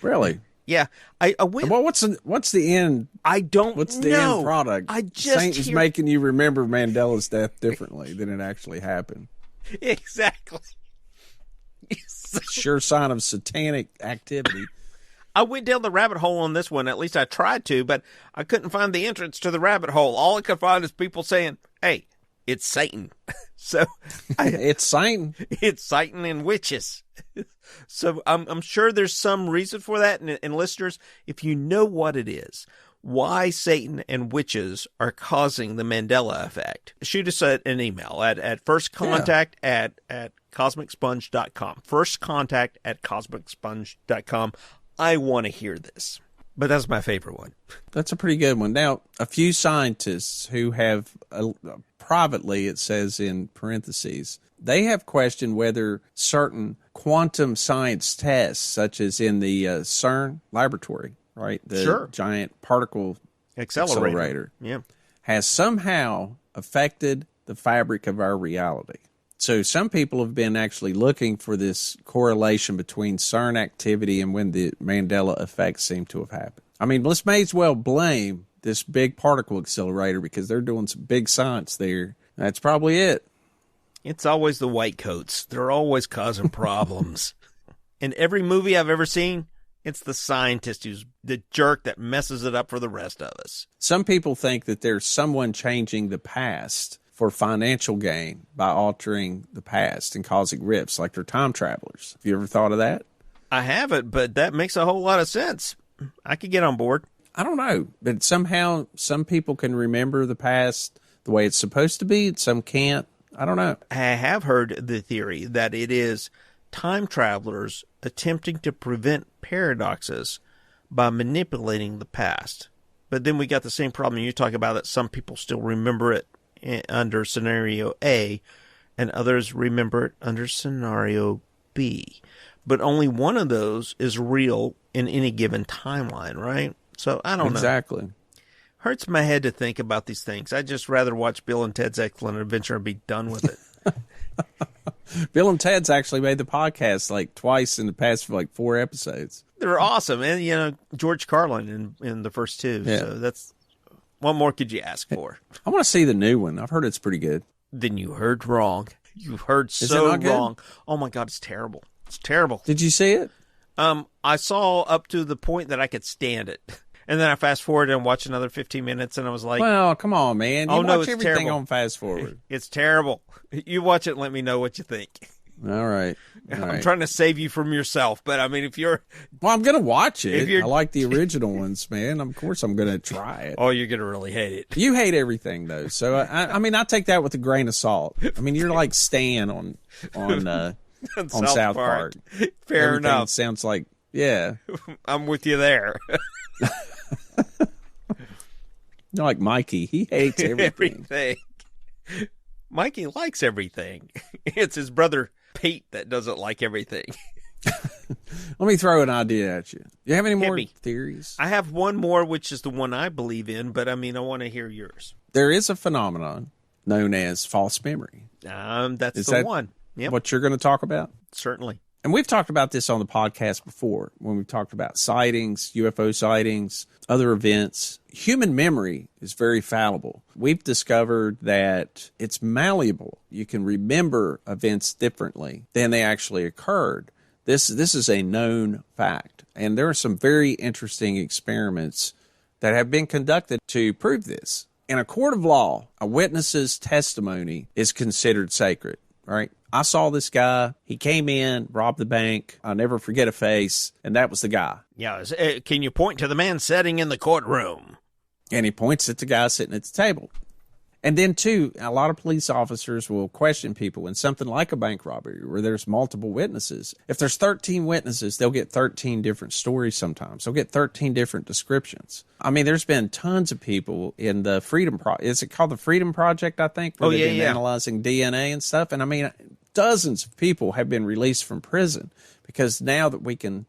A: Really?
B: Yeah, I went.
A: Well, what's the end?
B: I don't know.
A: What's the end product? Satan's making you remember Mandela's death differently than it actually happened.
B: Exactly.
A: Sure sign of satanic activity.
B: I went down the rabbit hole on this one. At least I tried to, but I couldn't find the entrance to the rabbit hole. All I could find is people saying, "Hey, it's Satan." So
A: it's Satan.
B: It's Satan and witches. So I'm sure there's some reason for that. And listeners, if you know what it is, why Satan and witches are causing the Mandela effect, shoot us an email at firstcontact at cosmicsponge.com. Firstcontact at cosmicsponge.com. I want to hear this. But that's my favorite one.
A: That's a pretty good one. Now, a few scientists who have privately, it says in parentheses, they have questioned whether certain quantum science tests, such as in the CERN laboratory, right? The giant particle accelerator.
B: Yeah.
A: Has somehow affected the fabric of our reality. So some people have been actually looking for this correlation between CERN activity and when the Mandela effect seemed to have happened. I mean, let's may as well blame this big particle accelerator because they're doing some big science there. That's probably it.
B: It's always the white coats. They're always causing problems. In every movie I've ever seen, it's the scientist who's the jerk that messes it up for the rest of us.
A: Some people think that there's someone changing the past for financial gain by altering the past and causing rifts, like they're time travelers. Have you ever thought of that?
B: I haven't, but that makes a whole lot of sense. I could get on board.
A: I don't know, but somehow some people can remember the past the way it's supposed to be, and some can't. I don't know.
B: I have heard the theory that it is time travelers attempting to prevent paradoxes by manipulating the past. But then we got the same problem you talk about, that some people still remember it under scenario A and others remember it under scenario B. But only one of those is real in any given timeline, right? So I don't know.
A: Exactly.
B: Hurts my head to think about these things. I'd just rather watch Bill and Ted's Excellent Adventure and be done with it.
A: Bill and Ted's actually made the podcast like twice in the past for like 4 episodes.
B: They're awesome. And, you know, George Carlin in the first 2. Yeah. So that's, what more could you ask for?
A: I want to see the new one. I've heard it's pretty good.
B: Then you heard wrong. You heard so wrong. Oh, my God, it's terrible. It's terrible.
A: Did you see it?
B: I saw up to the point that I could stand it. And then I fast forward and watch another 15 minutes, and I was like,
A: well, come on, man. You watch everything
B: terrible.
A: On fast forward.
B: It's terrible. You watch it and let me know what you think.
A: All right.
B: I'm trying to save you from yourself, but I mean, if you're...
A: Well, I'm going to watch it. I like the original ones, man. Of course I'm going to try it.
B: Oh, you're going to really hate it.
A: You hate everything, though. So, I mean, I take that with a grain of salt. I mean, you're like Stan on South Park.
B: Fair
A: everything
B: enough.
A: Sounds like, yeah.
B: I'm with you there.
A: You're like Mikey. He hates everything.
B: Mikey likes everything. It's his brother Pete that doesn't like everything.
A: Let me throw an idea at you. Do you have any more theories?
B: I have one more, which is the one I believe in, but I mean, I want to hear yours.
A: There is a phenomenon known as false memory.
B: That's the one. Yep.
A: What you're going to talk about?
B: Certainly.
A: And we've talked about this on the podcast before when we've talked about sightings, UFO sightings, other events. Human memory is very fallible. We've discovered that it's malleable. You can remember events differently than they actually occurred. This is a known fact. And there are some very interesting experiments that have been conducted to prove this. In a court of law, a witness's testimony is considered sacred, right? I saw this guy. He came in, robbed the bank. I'll never forget a face, and that was the guy.
B: Yeah, can you point to the man sitting in the courtroom?
A: And he points at the guy sitting at the table. And then, too, a lot of police officers will question people in something like a bank robbery where there's multiple witnesses. If there's 13 witnesses, they'll get 13 different stories sometimes. They'll get 13 different descriptions. I mean, there's been tons of people in the Freedom Project. Is it called the Freedom Project, I think? Where they've been analyzing DNA and stuff. And, I mean, dozens of people have been released from prison because now that we can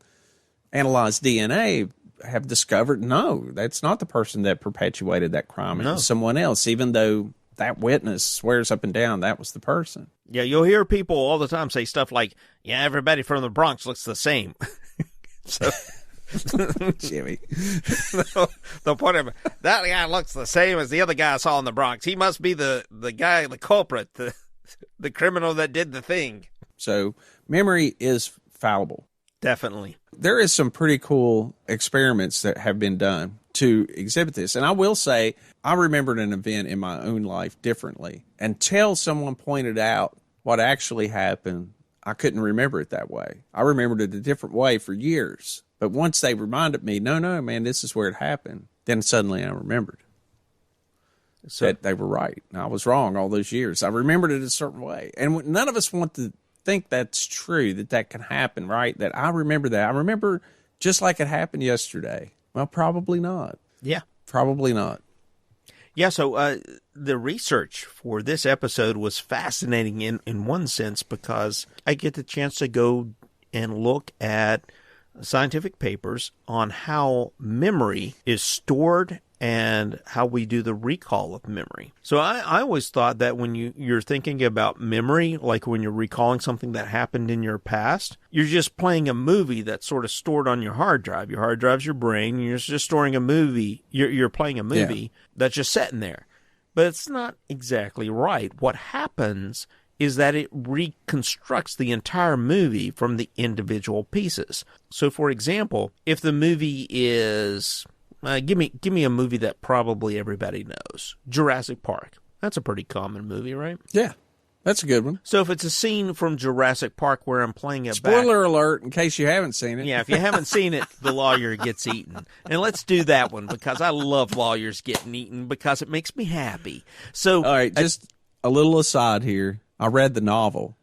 A: analyze DNA, have discovered, no, that's not the person that perpetuated that crime. It was someone else, even though that witness swears up and down that was the person.
B: Yeah, you'll hear people all the time say stuff like, yeah, everybody from the Bronx looks the same. So,
A: Jimmy.
B: the point of that guy looks the same as the other guy I saw in the Bronx. He must be the guy, the culprit, the criminal that did the thing.
A: So memory is fallible.
B: Definitely.
A: There is some pretty cool experiments that have been done to exhibit this. And I will say, I remembered an event in my own life differently. Until someone pointed out what actually happened, I couldn't remember it that way. I remembered it a different way for years. But once they reminded me, no, man, this is where it happened, then suddenly I remembered that they were right. I was wrong all those years. I remembered it a certain way. And none of us want to think that's true, that can happen, right? That I remember that. I remember just like it happened yesterday. Well, probably not.
B: Yeah.
A: Probably not.
B: Yeah, so the research for this episode was fascinating in one sense because I get the chance to go and look at scientific papers on how memory is stored and how we do the recall of memory. So I always thought that when you're thinking about memory, like when you're recalling something that happened in your past, you're just playing a movie that's sort of stored on your hard drive. Your hard drive's your brain. You're just storing a movie. You're playing a movie that's just sitting there. But it's not exactly right. What happens is that it reconstructs the entire movie from the individual pieces. So, for example, if the movie is... give me a movie that probably everybody knows. Jurassic Park. That's a pretty common movie, right?
A: Yeah, that's a good one.
B: So if it's a scene from Jurassic Park where I'm playing it
A: Spoiler alert, in case you haven't seen it.
B: Yeah, if you haven't seen it, the lawyer gets eaten. And let's do that one because I love lawyers getting eaten because it makes me happy. So,
A: all right, just a little aside here. I read the novel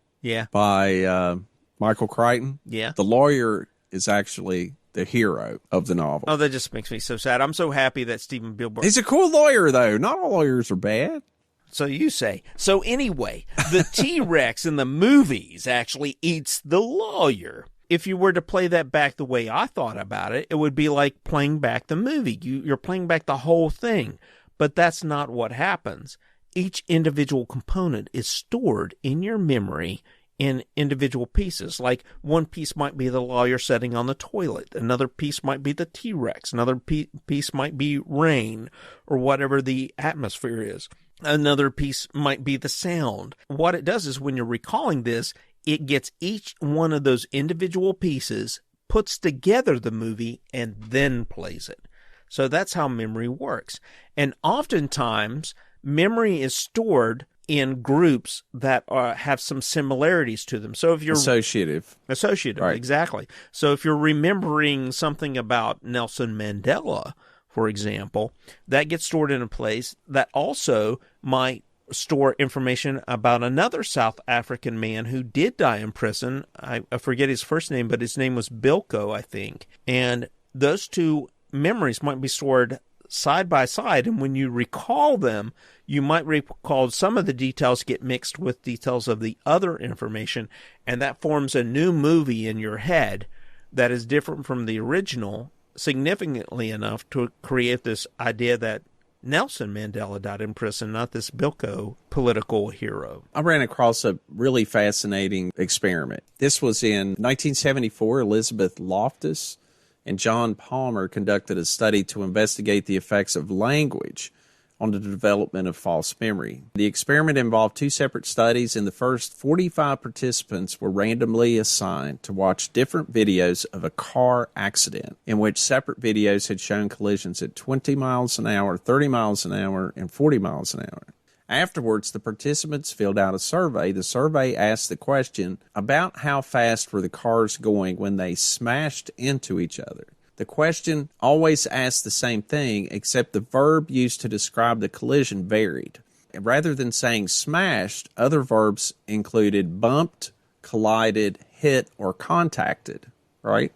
B: by
A: Michael Crichton.
B: Yeah.
A: The lawyer is actually the hero of the novel.
B: Oh, that just makes me so sad. I'm so happy that Stephen Spielberg...
A: He's a cool lawyer, though. Not all lawyers are bad.
B: So you say. So anyway, the T-Rex in the movies actually eats the lawyer. If you were to play that back the way I thought about it, it would be like playing back the movie. You're playing back the whole thing. But that's not what happens. Each individual component is stored in your memory in individual pieces. Like one piece might be the lawyer sitting on the toilet. Another piece might be the T-Rex. Another piece might be rain or whatever the atmosphere is. Another piece might be the sound. What it does is when you're recalling this, it gets each one of those individual pieces, puts together the movie, and then plays it. So that's how memory works. And oftentimes, memory is stored in groups that have some similarities to them. So if you're
A: associative,
B: right. Exactly. So if you're remembering something about Nelson Mandela, for example, that gets stored in a place that also might store information about another South African man who did die in prison. I forget his first name, but his name was Bilko, I think. And those two memories might be stored side by side, and when you recall them, you might recall some of the details get mixed with details of the other information, and that forms a new movie in your head that is different from the original, significantly enough to create this idea that Nelson Mandela died in prison, not this Bilko political hero.
A: I ran across a really fascinating experiment. This was in 1974. Elizabeth Loftus and John Palmer conducted a study to investigate the effects of language on the development of false memory. The experiment involved two separate studies. In the first, 45 participants were randomly assigned to watch different videos of a car accident in which separate videos had shown collisions at 20 miles an hour, 30 miles an hour, and 40 miles an hour. Afterwards, the participants filled out a survey. The survey asked the question about how fast were the cars going when they smashed into each other. The question always asked the same thing, except the verb used to describe the collision varied. Rather than saying smashed, other verbs included bumped, collided, hit, or contacted, right?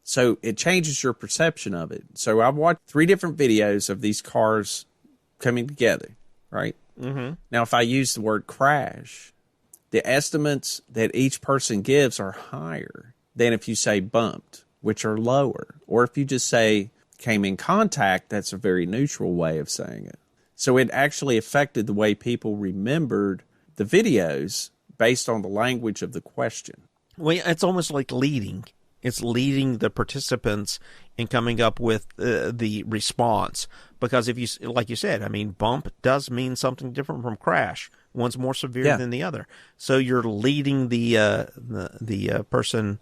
A: So it changes your perception of it. So I've watched 3 different videos of these cars coming together, right?
B: Mm-hmm.
A: Now, if I use the word crash, the estimates that each person gives are higher than if you say bumped, which are lower. Or if you just say came in contact, that's a very neutral way of saying it. So it actually affected the way people remembered the videos based on the language of the question.
B: Well, it's almost like leading. It's leading the participants in coming up with the response. Because if you, like you said, I mean, bump does mean something different from crash. One's more severe than the other. So you're leading the person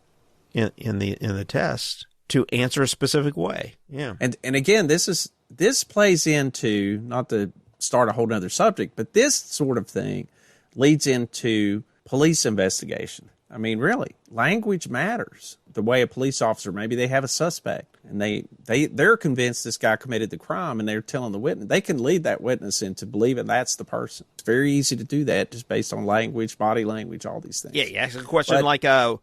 B: in the test to answer a specific way. Yeah.
A: And again, this plays into, not to start a whole nother subject, but this sort of thing leads into police investigation. I mean, really, language matters. The way a police officer, maybe they have a suspect and they're convinced this guy committed the crime and they're telling the witness. They can lead that witness into believing that's the person. It's very easy to do that just based on language, body language, all these things.
B: Yeah, you ask a question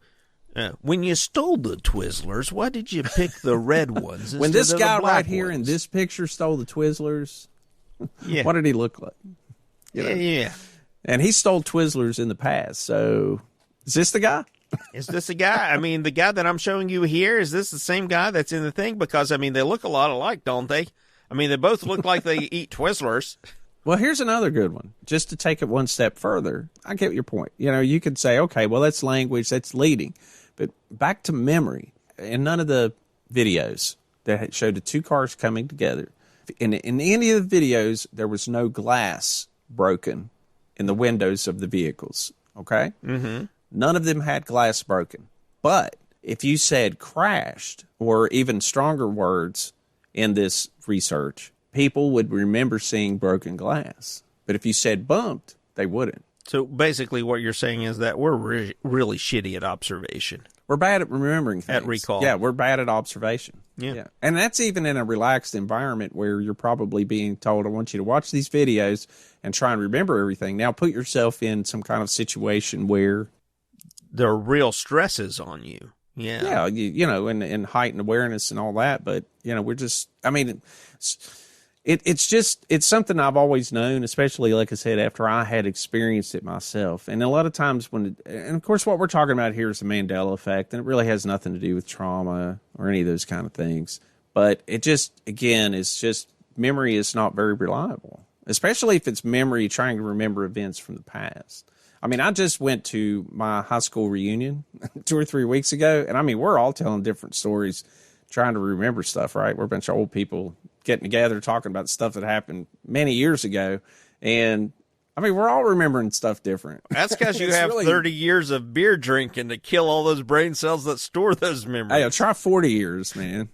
B: when you stole the Twizzlers, why did you pick the red ones?
A: When this guy right here in this picture stole the Twizzlers, what did he look like?
B: Yeah.
A: And he stole Twizzlers in the past, so is this the guy?
B: Is this the guy? I mean, the guy that I'm showing you here, is this the same guy that's in the thing? Because, I mean, they look a lot alike, don't they? I mean, they both look like they eat Twizzlers.
A: Well, here's another good one. Just to take it one step further, I get your point. You know, you could say, okay, well, that's language, that's leading. But back to memory, in none of the videos that showed the two cars coming together, in any of the videos, there was no glass broken in the windows of the vehicles, okay?
B: Mm-hmm.
A: None of them had glass broken. But if you said crashed, or even stronger words in this research, people would remember seeing broken glass. But if you said bumped, they wouldn't.
B: So basically what you're saying is that we're really shitty at observation.
A: We're bad at remembering things.
B: At recall.
A: Yeah, we're bad at observation.
B: Yeah.
A: And that's even in a relaxed environment where you're probably being told, I want you to watch these videos and try and remember everything. Now put yourself in some kind of situation where
B: there are real stresses on you. Yeah.
A: Yeah, and heightened awareness and all that. But, we're just, I mean, it's something I've always known, especially, like I said, after I had experienced it myself. And a lot of times and of course, what we're talking about here is the Mandela Effect, and it really has nothing to do with trauma or any of those kind of things. But it just, again, it's just memory is not very reliable, especially if it's memory trying to remember events from the past. I mean, I just went to my high school reunion 2 or 3 weeks ago, and I mean, we're all telling different stories, trying to remember stuff, right? We're a bunch of old people getting together, talking about stuff that happened many years ago, and I mean, we're all remembering stuff different.
B: That's because you have 30 years of beer drinking to kill all those brain cells that store those memories.
A: Hey, I'll try 40 years, man.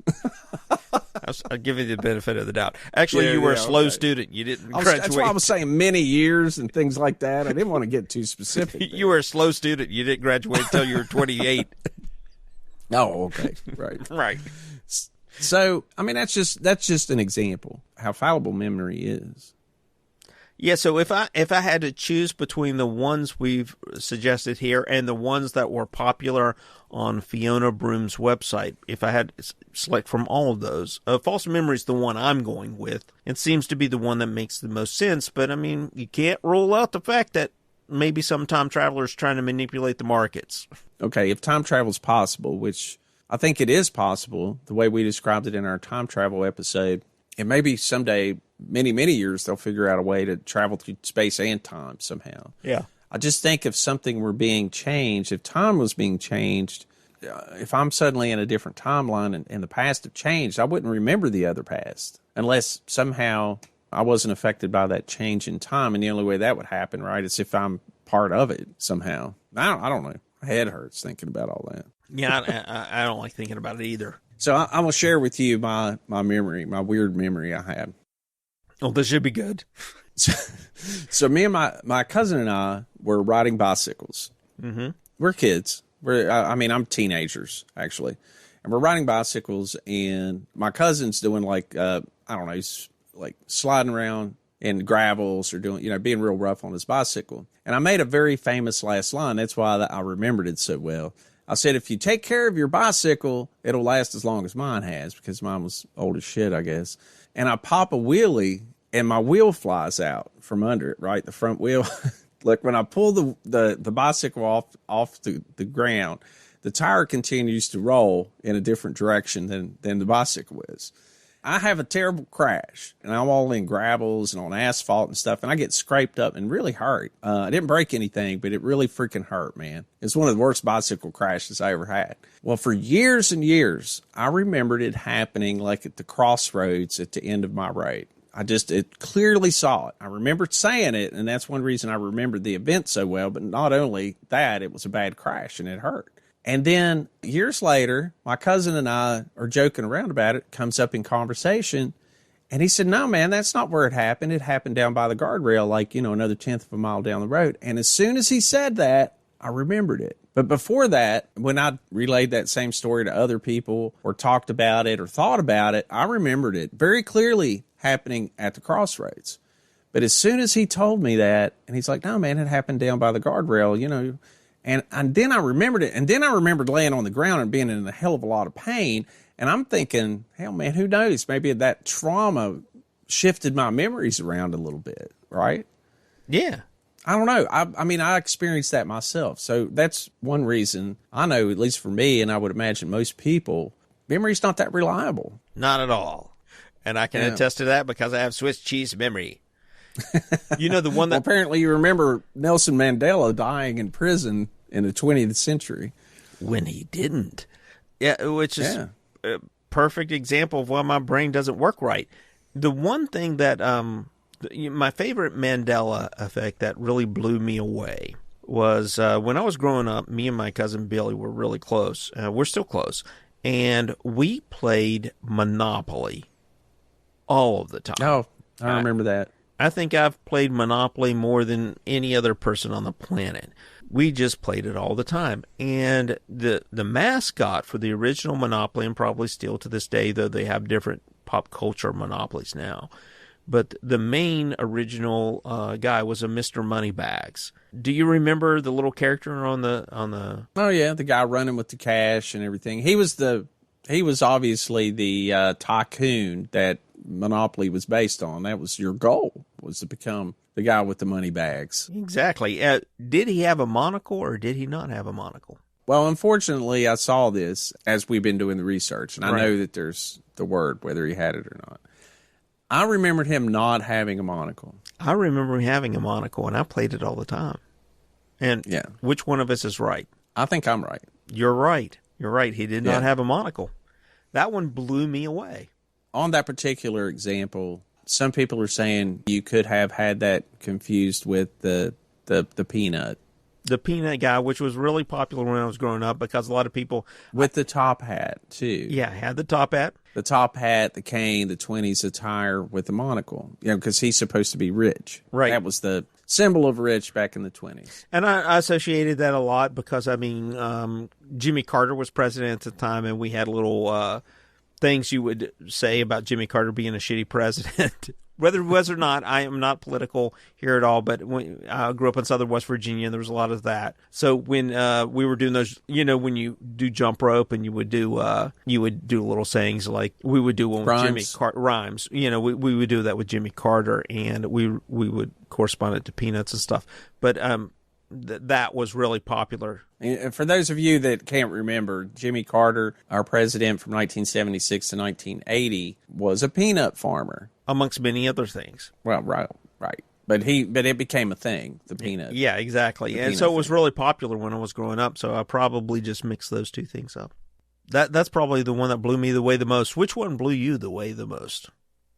B: I'll give you the benefit of the doubt. Actually, you were a slow student. You didn't graduate.
A: That's why I was saying many years and things like that. I didn't want to get too specific.
B: You were a slow student. You didn't graduate until you were 28.
A: Oh, okay. Right.
B: Right.
A: So, I mean, that's just an example how fallible memory is.
B: Yeah, so if I had to choose between the ones we've suggested here and the ones that were popular on Fiona Broom's website, if I had to select from all of those, false memory is the one I'm going with. It seems to be the one that makes the most sense, but I mean, you can't rule out the fact that maybe some time travelers trying to manipulate the markets.
A: Okay, if time travel is possible, which I think it is possible, the way we described it in our time travel episode, and maybe someday, many, many years, they'll figure out a way to travel through space and time somehow.
B: Yeah.
A: I just think if something were being changed, if time was being changed, if I'm suddenly in a different timeline and the past have changed, I wouldn't remember the other past unless somehow I wasn't affected by that change in time. And the only way that would happen, right, is if I'm part of it somehow. I don't know. My head hurts thinking about all that.
B: Yeah, I don't like thinking about it either.
A: So I'm going to share with you my memory, my weird memory I had.
B: Oh, this should be good.
A: So me and my cousin and I were riding bicycles.
B: Mm-hmm.
A: We're kids. I'm teenagers, actually. And we're riding bicycles, and my cousin's doing he's like sliding around in gravels or doing, being real rough on his bicycle. And I made a very famous last line. That's why I remembered it so well. I said, if you take care of your bicycle, it'll last as long as mine has, because mine was old as shit, I guess. And I pop a wheelie, and my wheel flies out from under it, right? The front wheel. Like when I pull the bicycle off the ground, the tire continues to roll in a different direction than the bicycle is. I have a terrible crash, and I'm all in gravels and on asphalt and stuff, and I get scraped up and really hurt. I didn't break anything, but it really freaking hurt, man. It's one of the worst bicycle crashes I ever had. Well, for years and years, I remembered it happening like at the crossroads at the end of my road. It clearly saw it. I remembered saying it, and that's one reason I remembered the event so well, but not only that, it was a bad crash, and it hurt. And then years later, my cousin and I are joking around about it, comes up in conversation, and he said, no, man, that's not where it happened. It happened down by the guardrail, like, another 1/10 of a mile down the road. And as soon as he said that, I remembered it. But before that, when I relayed that same story to other people or talked about it or thought about it, I remembered it very clearly happening at the crossroads. But as soon as he told me that, and he's like, no, man, it happened down by the guardrail, And then I remembered it. And then I remembered laying on the ground and being in a hell of a lot of pain. And I'm thinking, hell, man, who knows? Maybe that trauma shifted my memories around a little bit, right?
B: Yeah.
A: I don't know. I experienced that myself. So that's one reason I know, at least for me, and I would imagine most people, memory's not that reliable.
B: Not at all. And I can attest to that because I have Swiss cheese memory. The one that...
A: Well, apparently you remember Nelson Mandela dying in prison in the 20th century.
B: When he didn't. Yeah, which is a perfect example of why my brain doesn't work right. The one thing that, my favorite Mandela effect that really blew me away was when I was growing up, me and my cousin Billy were really close. We're still close. And we played Monopoly all of the time.
A: Oh, I remember that.
B: I think I've played Monopoly more than any other person on the planet. We just played it all the time. And the mascot for the original Monopoly, and probably still to this day, though they have different pop culture Monopolies now, but the main original guy was a Mr. Moneybags. Do you remember the little character on the?
A: Oh yeah, the guy running with the cash and everything. He was obviously the tycoon that Monopoly was based on. That was your goal, was to become the guy with the money bags.
B: Exactly. Did he have a monocle or did he not have a monocle?
A: Well, unfortunately, I saw this as we've been doing the research, and I know that there's the word, whether he had it or not. I remembered him not having a monocle.
B: I remember him having a monocle, and I played it all the time. And which one of us is right?
A: I think I'm right.
B: You're right. You're right. He did not have a monocle. That one blew me away.
A: On that particular example, some people are saying you could have had that confused with the peanut.
B: The peanut guy, which was really popular when I was growing up because a lot of people...
A: With the top hat, too.
B: Yeah, had the top hat.
A: The top hat, the cane, the 20s attire with the monocle. You know, because he's supposed to be rich.
B: Right.
A: That was the symbol of rich back in the 20s.
B: And I associated that a lot because, I mean, Jimmy Carter was president at the time, and we had little things you would say about Jimmy Carter being a shitty president. Whether it was or not, I am not political here at all, but when I grew up in southern West Virginia, and there was a lot of that. So when we were doing those, you know, when you do jump rope and you would do little sayings like we would do one with Jimmy Carter, rhymes. You know, we would do that with Jimmy Carter, and we would correspond it to peanuts and stuff. But that was really popular.
A: And for those of you that can't remember, Jimmy Carter, our president from 1976 to 1980, was a peanut farmer.
B: Amongst many other things.
A: Well, right. But it became a thing, the peanut.
B: Yeah, exactly. And so it was really popular when I was growing up, so I probably just mixed those two things up. That's probably the one that blew me away the most. Which one blew you away the most?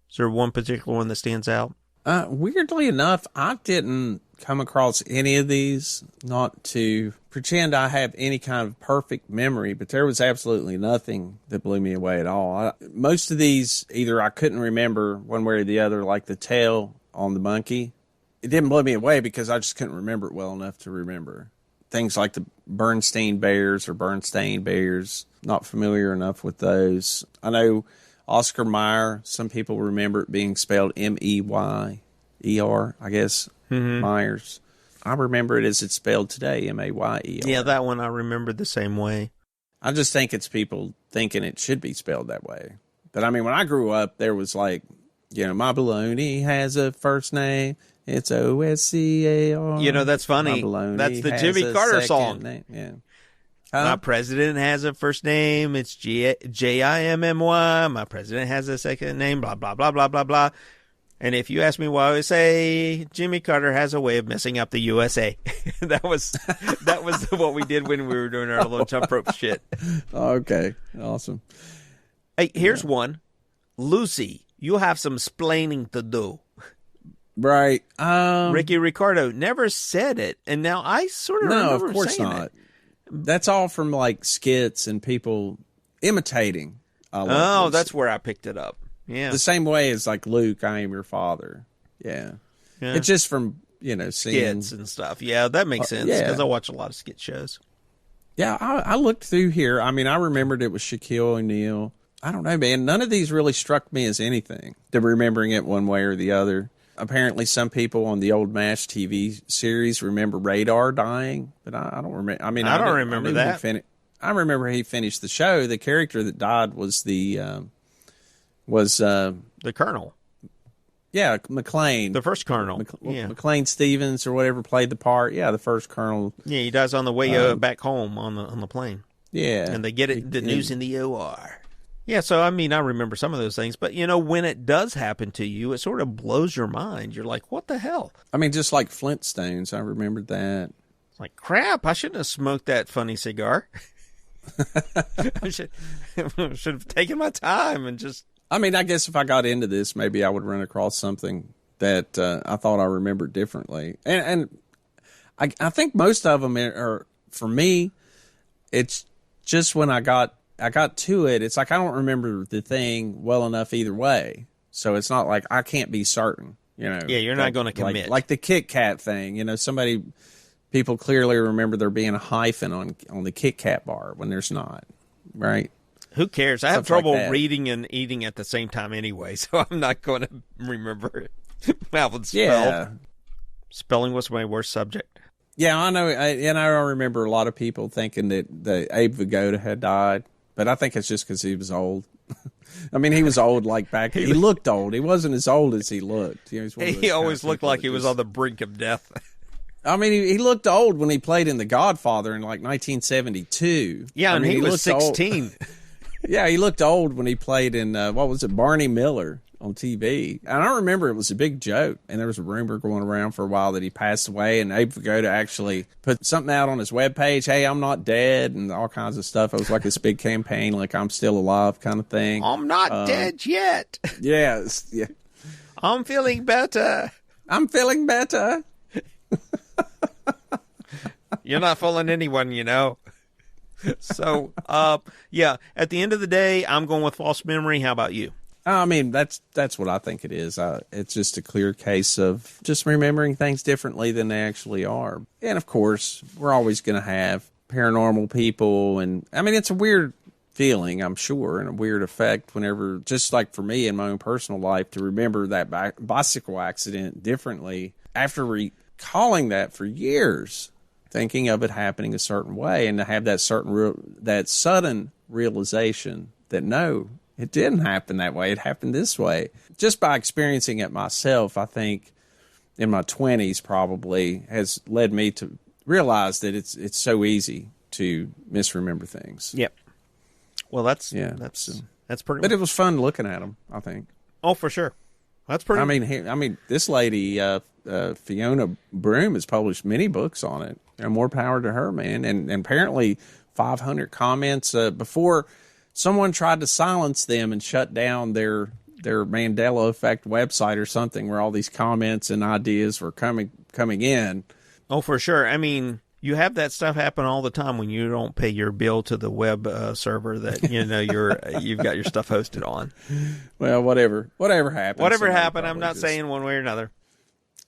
B: Is there one particular one that stands out?
A: Weirdly enough, I didn't come across any of these, not to pretend I have any kind of perfect memory, but there was absolutely nothing that blew me away at all. Most of these, either I couldn't remember one way or the other, like the tail on the monkey. It didn't blow me away because I just couldn't remember it well enough to remember. Things like the Bernstein Bears or Bernstein Bears, not familiar enough with those. I know Oscar Mayer, some people remember it being spelled M-E-Y-E-R, I guess. Mm-hmm. Myers. I remember it as it's spelled today, M-A-Y-E-R.
B: Yeah, that one I remembered the same way.
A: I just think it's people thinking it should be spelled that way. But I mean, when I grew up, there was like, you know, my baloney has a first name. It's O-S-C-A-R.
B: You know, that's funny. That's the Jimmy Carter song.
A: Name. Yeah.
B: My president has a first name. It's J-I-M-M-Y. My president has a second name. Blah, blah, blah, blah, blah, blah. And if you ask me why I would say Jimmy Carter has a way of messing up the USA. that was what we did when we were doing our little jump rope shit.
A: Okay. Awesome.
B: Hey, here's one. Lucy, you have some splaining to do.
A: Right.
B: Ricky Ricardo never said it. And now I sort of remember
A: of course
B: saying
A: not.
B: it.
A: That's all from like skits and people imitating.
B: That's where I picked it up. Yeah.
A: The same way as like Luke, I am your father. Yeah. It's just from, you know, seeing
B: skits and stuff. Yeah, that makes sense because I watch a lot of skit shows.
A: Yeah, I looked through here. I mean, I remembered it was Shaquille O'Neal. I don't know, man. None of these really struck me as anything. They're remembering it one way or the other. Apparently, some people on the old MASH TV series remember Radar dying, but I don't remember. I mean,
B: I don't remember that.
A: I remember he finished the show. The character that died was the
B: Colonel.
A: Yeah, McLean.
B: The first Colonel.
A: McLean Stevens or whatever played the part. Yeah, the first Colonel.
B: Yeah, he dies on the way back home on the plane.
A: Yeah.
B: And they get the news in the OR. Yeah, so I mean, I remember some of those things, but you know, when it does happen to you, it sort of blows your mind. You're like, what the hell?
A: I mean, just like Flintstones, I remembered that.
B: It's like, crap, I shouldn't have smoked that funny cigar. I should have taken my time and just...
A: I mean, I guess if I got into this, maybe I would run across something that I thought I remembered differently. And I think most of them are, for me, it's just when I got to it, it's like I don't remember the thing well enough either way. So it's not like I can't be certain, you know.
B: Yeah, you're not going to commit.
A: Like the Kit Kat thing, you know, people clearly remember there being a hyphen on the Kit Kat bar when there's not, right?
B: Who cares? I have trouble reading and eating at the same time anyway, so I'm not going to remember how it's spelled.
A: Yeah.
B: Spelling was my worst subject.
A: Yeah, I know. And I remember a lot of people thinking that Abe Vigoda had died, but I think it's just because he was old. I mean, he was old like back. He looked old. He wasn't as old as he looked. You know,
B: he always looked like he was on the brink of death.
A: I mean, he looked old when he played in The Godfather in like 1972.
B: Yeah, and he was 16.
A: Yeah, he looked old when he played in, what was it, Barney Miller on TV. And I remember it was a big joke, and there was a rumor going around for a while that he passed away, and Abe Vigoda actually put something out on his webpage, hey, I'm not dead, and all kinds of stuff. It was like this big campaign, like I'm still alive kind of thing.
B: I'm not dead yet.
A: Yeah.
B: I'm feeling better.
A: I'm feeling better.
B: You're not fooling anyone, you know. So, yeah, at the end of the day, I'm going with false memory. How about you?
A: I mean, that's what I think it is. It's just a clear case of just remembering things differently than they actually are. And, of course, we're always going to have paranormal people. And, I mean, it's a weird feeling, I'm sure, and a weird effect whenever, just like for me in my own personal life, to remember that bicycle accident differently after recalling that for years, thinking of it happening a certain way, and to have that sudden realization that no, it didn't happen that way. It happened this way. Just by experiencing it myself, I think in my 20s probably has led me to realize that it's so easy to misremember things.
B: Yep. Well, that's pretty.
A: But it was fun looking at them, I think.
B: Oh, for sure. That's pretty.
A: I mean, this lady Fiona Broom has published many books on it. And more power to her, man. And apparently 500 comments before someone tried to silence them and shut down their Mandela Effect website or something, where all these comments and ideas were coming in.
B: Oh, for sure. I mean, you have that stuff happen all the time when you don't pay your bill to the web server that you've got your stuff hosted on.
A: Well, whatever happened.
B: Whatever happened, I'm not saying one way or another.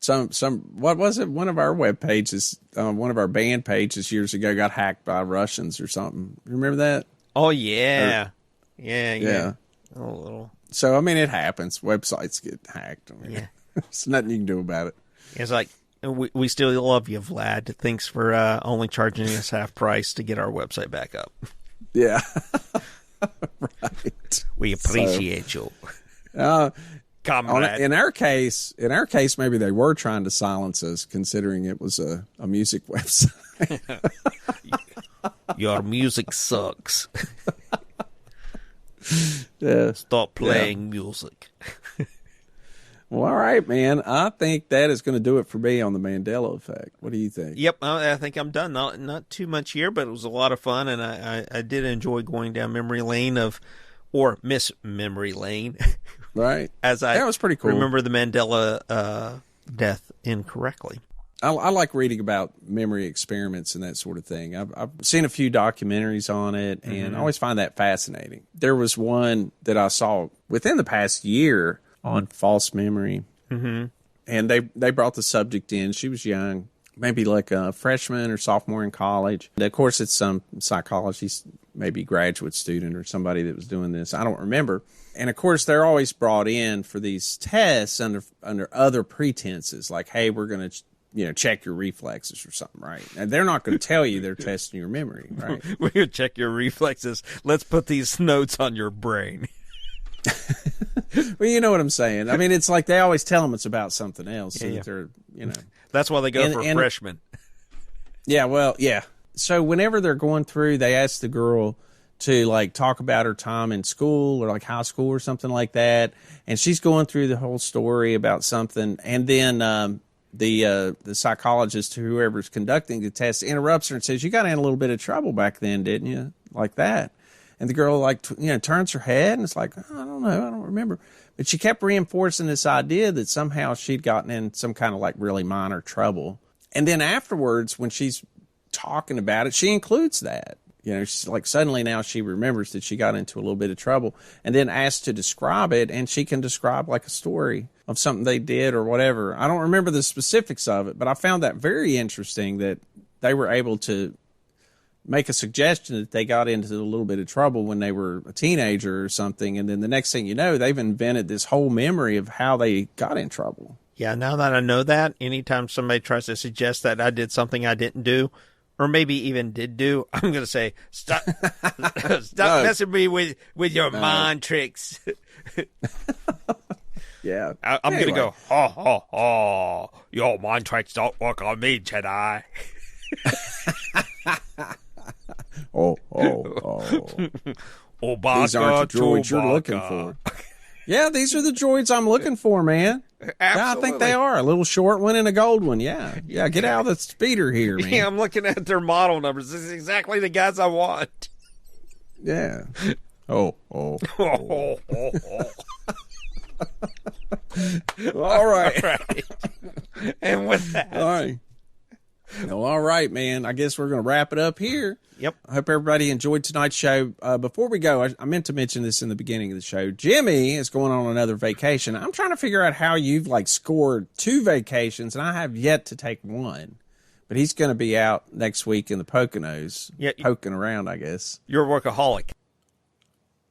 A: What was it? One of our web pages, one of our band pages years ago got hacked by Russians or something. Remember that?
B: Oh yeah, yeah. A little.
A: So I mean, it happens. Websites get hacked. I mean,
B: yeah,
A: there's nothing you can do about it.
B: It's like we still love you, Vlad. Thanks for only charging us half price to get our website back up.
A: Yeah, right.
B: We appreciate you.
A: In our case, maybe they were trying to silence us, considering it was a music website.
C: Your music sucks.
A: Yeah.
C: Stop playing music.
A: Well, all right, man. I think that is going to do it for me on the Mandela Effect. What do you think?
B: Yep, I think I'm done. Not too much here, but it was a lot of fun, and I did enjoy going down memory lane or Miss Memory Lane.
A: Right.
B: That
A: was pretty cool.
B: Remember the Mandela death incorrectly.
A: I like reading about memory experiments and that sort of thing. I've seen a few documentaries on it, and I always find that fascinating. There was one that I saw within the past year on false memory, and they brought the subject in. She was young, maybe like a freshman or sophomore in college. And of course, it's some psychology, maybe graduate student or somebody that was doing this. I don't remember. And of course, they're always brought in for these tests under other pretenses, like, hey, we're going to check your reflexes or something, right? And they're not going to tell you they're testing your memory, right?
B: We're going to check your reflexes. Let's put these notes on your brain.
A: Well, you know what I'm saying. I mean, it's like they always tell them it's about something else. So that they're,
B: That's why they go for freshmen.
A: Yeah, well, yeah. So whenever they're going through, they ask the girl to like talk about her time in school or like high school or something like that, and she's going through the whole story about something, and then the psychologist, whoever's conducting the test, interrupts her and says, "You got in a little bit of trouble back then, didn't you?" Like that. And the girl turns her head and it's like, oh, I don't know, I don't remember. But she kept reinforcing this idea that somehow she'd gotten in some kind of like really minor trouble. And then afterwards, when she's talking about it, she includes that. She's like, suddenly now she remembers that she got into a little bit of trouble, and then asked to describe it, and she can describe like a story of something they did or whatever. I don't remember the specifics of it, but I found that very interesting that they were able to make a suggestion that they got into a little bit of trouble when they were a teenager or something, and then the next thing you know, they've invented this whole memory of how they got in trouble.
B: Yeah, now that I know that, anytime somebody tries to suggest that I did something I didn't do, or maybe even did do, I'm going to say, stop messing me with your mind tricks.
A: Yeah.
B: I'm going to go, ha, ha, ha. Your mind tricks don't work on me, Jedi.
A: Oh. These aren't the droids you're looking for. Yeah, these are the droids I'm looking for, man.
B: Absolutely.
A: Yeah, I think they are. A little short one and a gold one. Yeah, get out of the speeder here, man.
B: Yeah, I'm looking at their model numbers. This is exactly the guys I want.
A: Yeah. Oh. All right.
B: And with that.
A: All right. Well, all right, man. I guess we're going to wrap it up here.
B: Yep.
A: I hope everybody enjoyed tonight's show. Before we go, I meant to mention this in the beginning of the show. Jimmy is going on another vacation. I'm trying to figure out how you've scored 2 vacations, and I have yet to take one. But he's going to be out next week in the Poconos, poking around, I guess.
B: You're a workaholic.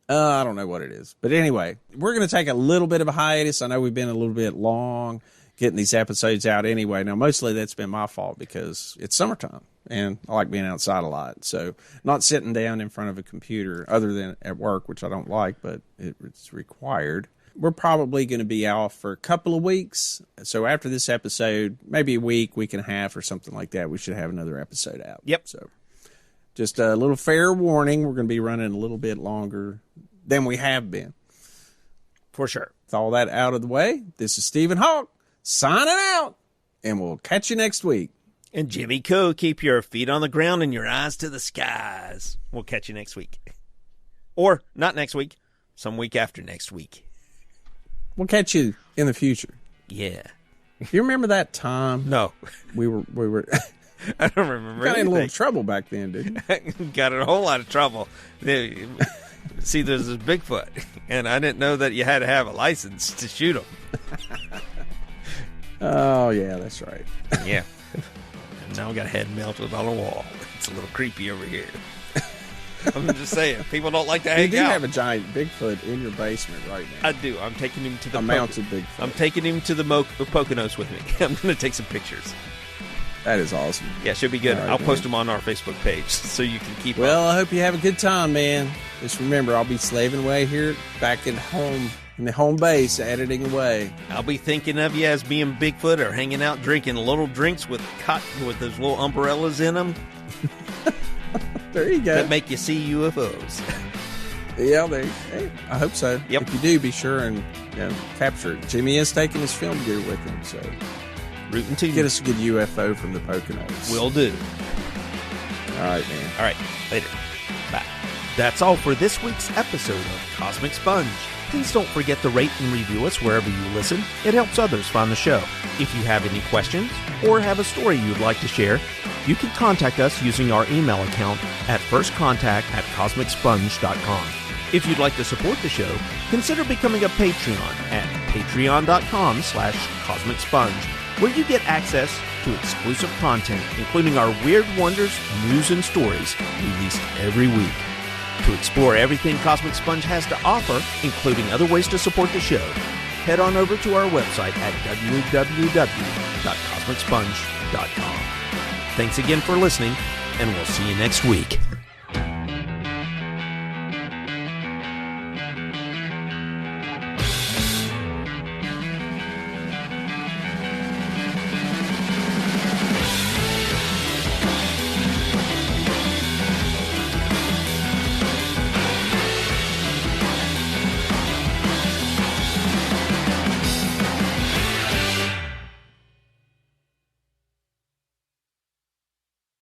A: I don't know what it is. But anyway, we're going to take a little bit of a hiatus. I know we've been a little bit long getting these episodes out anyway. Now, mostly that's been my fault because it's summertime and I like being outside a lot. So not sitting down in front of a computer other than at work, which I don't like, but it's required. We're probably going to be off for a couple of weeks. So after this episode, maybe a week and a half or something like that, we should have another episode out.
B: Yep.
A: So just a little fair warning. We're going to be running a little bit longer than we have been.
B: For sure.
A: With all that out of the way, this is Stephen Hawk signing out, and we'll catch you next week.
B: And Jimmy Coe, keep your feet on the ground and your eyes to the skies. We'll catch you next week. Or not next week, some week after next week.
A: We'll catch you in the future.
B: Yeah.
A: You remember that time?
B: No.
A: We were
B: I don't remember.
A: Got in a little trouble back then, dude.
B: Got in a whole lot of trouble. See, there's this Bigfoot, and I didn't know that you had to have a license to shoot him.
A: Oh, yeah, that's right.
B: Yeah. And now I got a head melted on a wall. It's a little creepy over here. I'm just saying, people don't like to hang out.
A: You do have a giant Bigfoot in your basement right now.
B: I do. I'm taking him to the
A: mounted Bigfoot.
B: I'm taking him to the Poconos with me. I'm going to take some pictures.
A: That is awesome.
B: Yeah, should be good.
A: Right,
B: I'll post them on our Facebook page so you can keep
A: Well,
B: up.
A: I hope you have a good time, man. Just remember, I'll be slaving away here back at home, in the home base, editing away.
B: I'll be thinking of you as being Bigfoot or hanging out drinking little drinks with those little umbrellas in them.
A: There you go.
B: That make you see UFOs.
A: Yeah, I hope so.
B: Yep.
A: If you do, be sure and capture it. Jimmy is taking his film gear with him, so
B: rooting to
A: get us a good UFO from the Poconos.
B: Will do.
A: All right, man.
B: All right, later. Bye. That's all for this week's episode of Cosmic Sponge. Please don't forget to rate and review us wherever you listen. It helps others find the show. If you have any questions or have a story you'd like to share, you can contact us using our email account at firstcontact@cosmicsponge.com. If you'd like to support the show, consider becoming a Patreon at patreon.com/cosmicsponge, where you get access to exclusive content, including our Weird Wonders news and stories released every week. To explore everything Cosmic Sponge has to offer, including other ways to support the show, head on over to our website at www.cosmicsponge.com. Thanks again for listening, and we'll see you next week.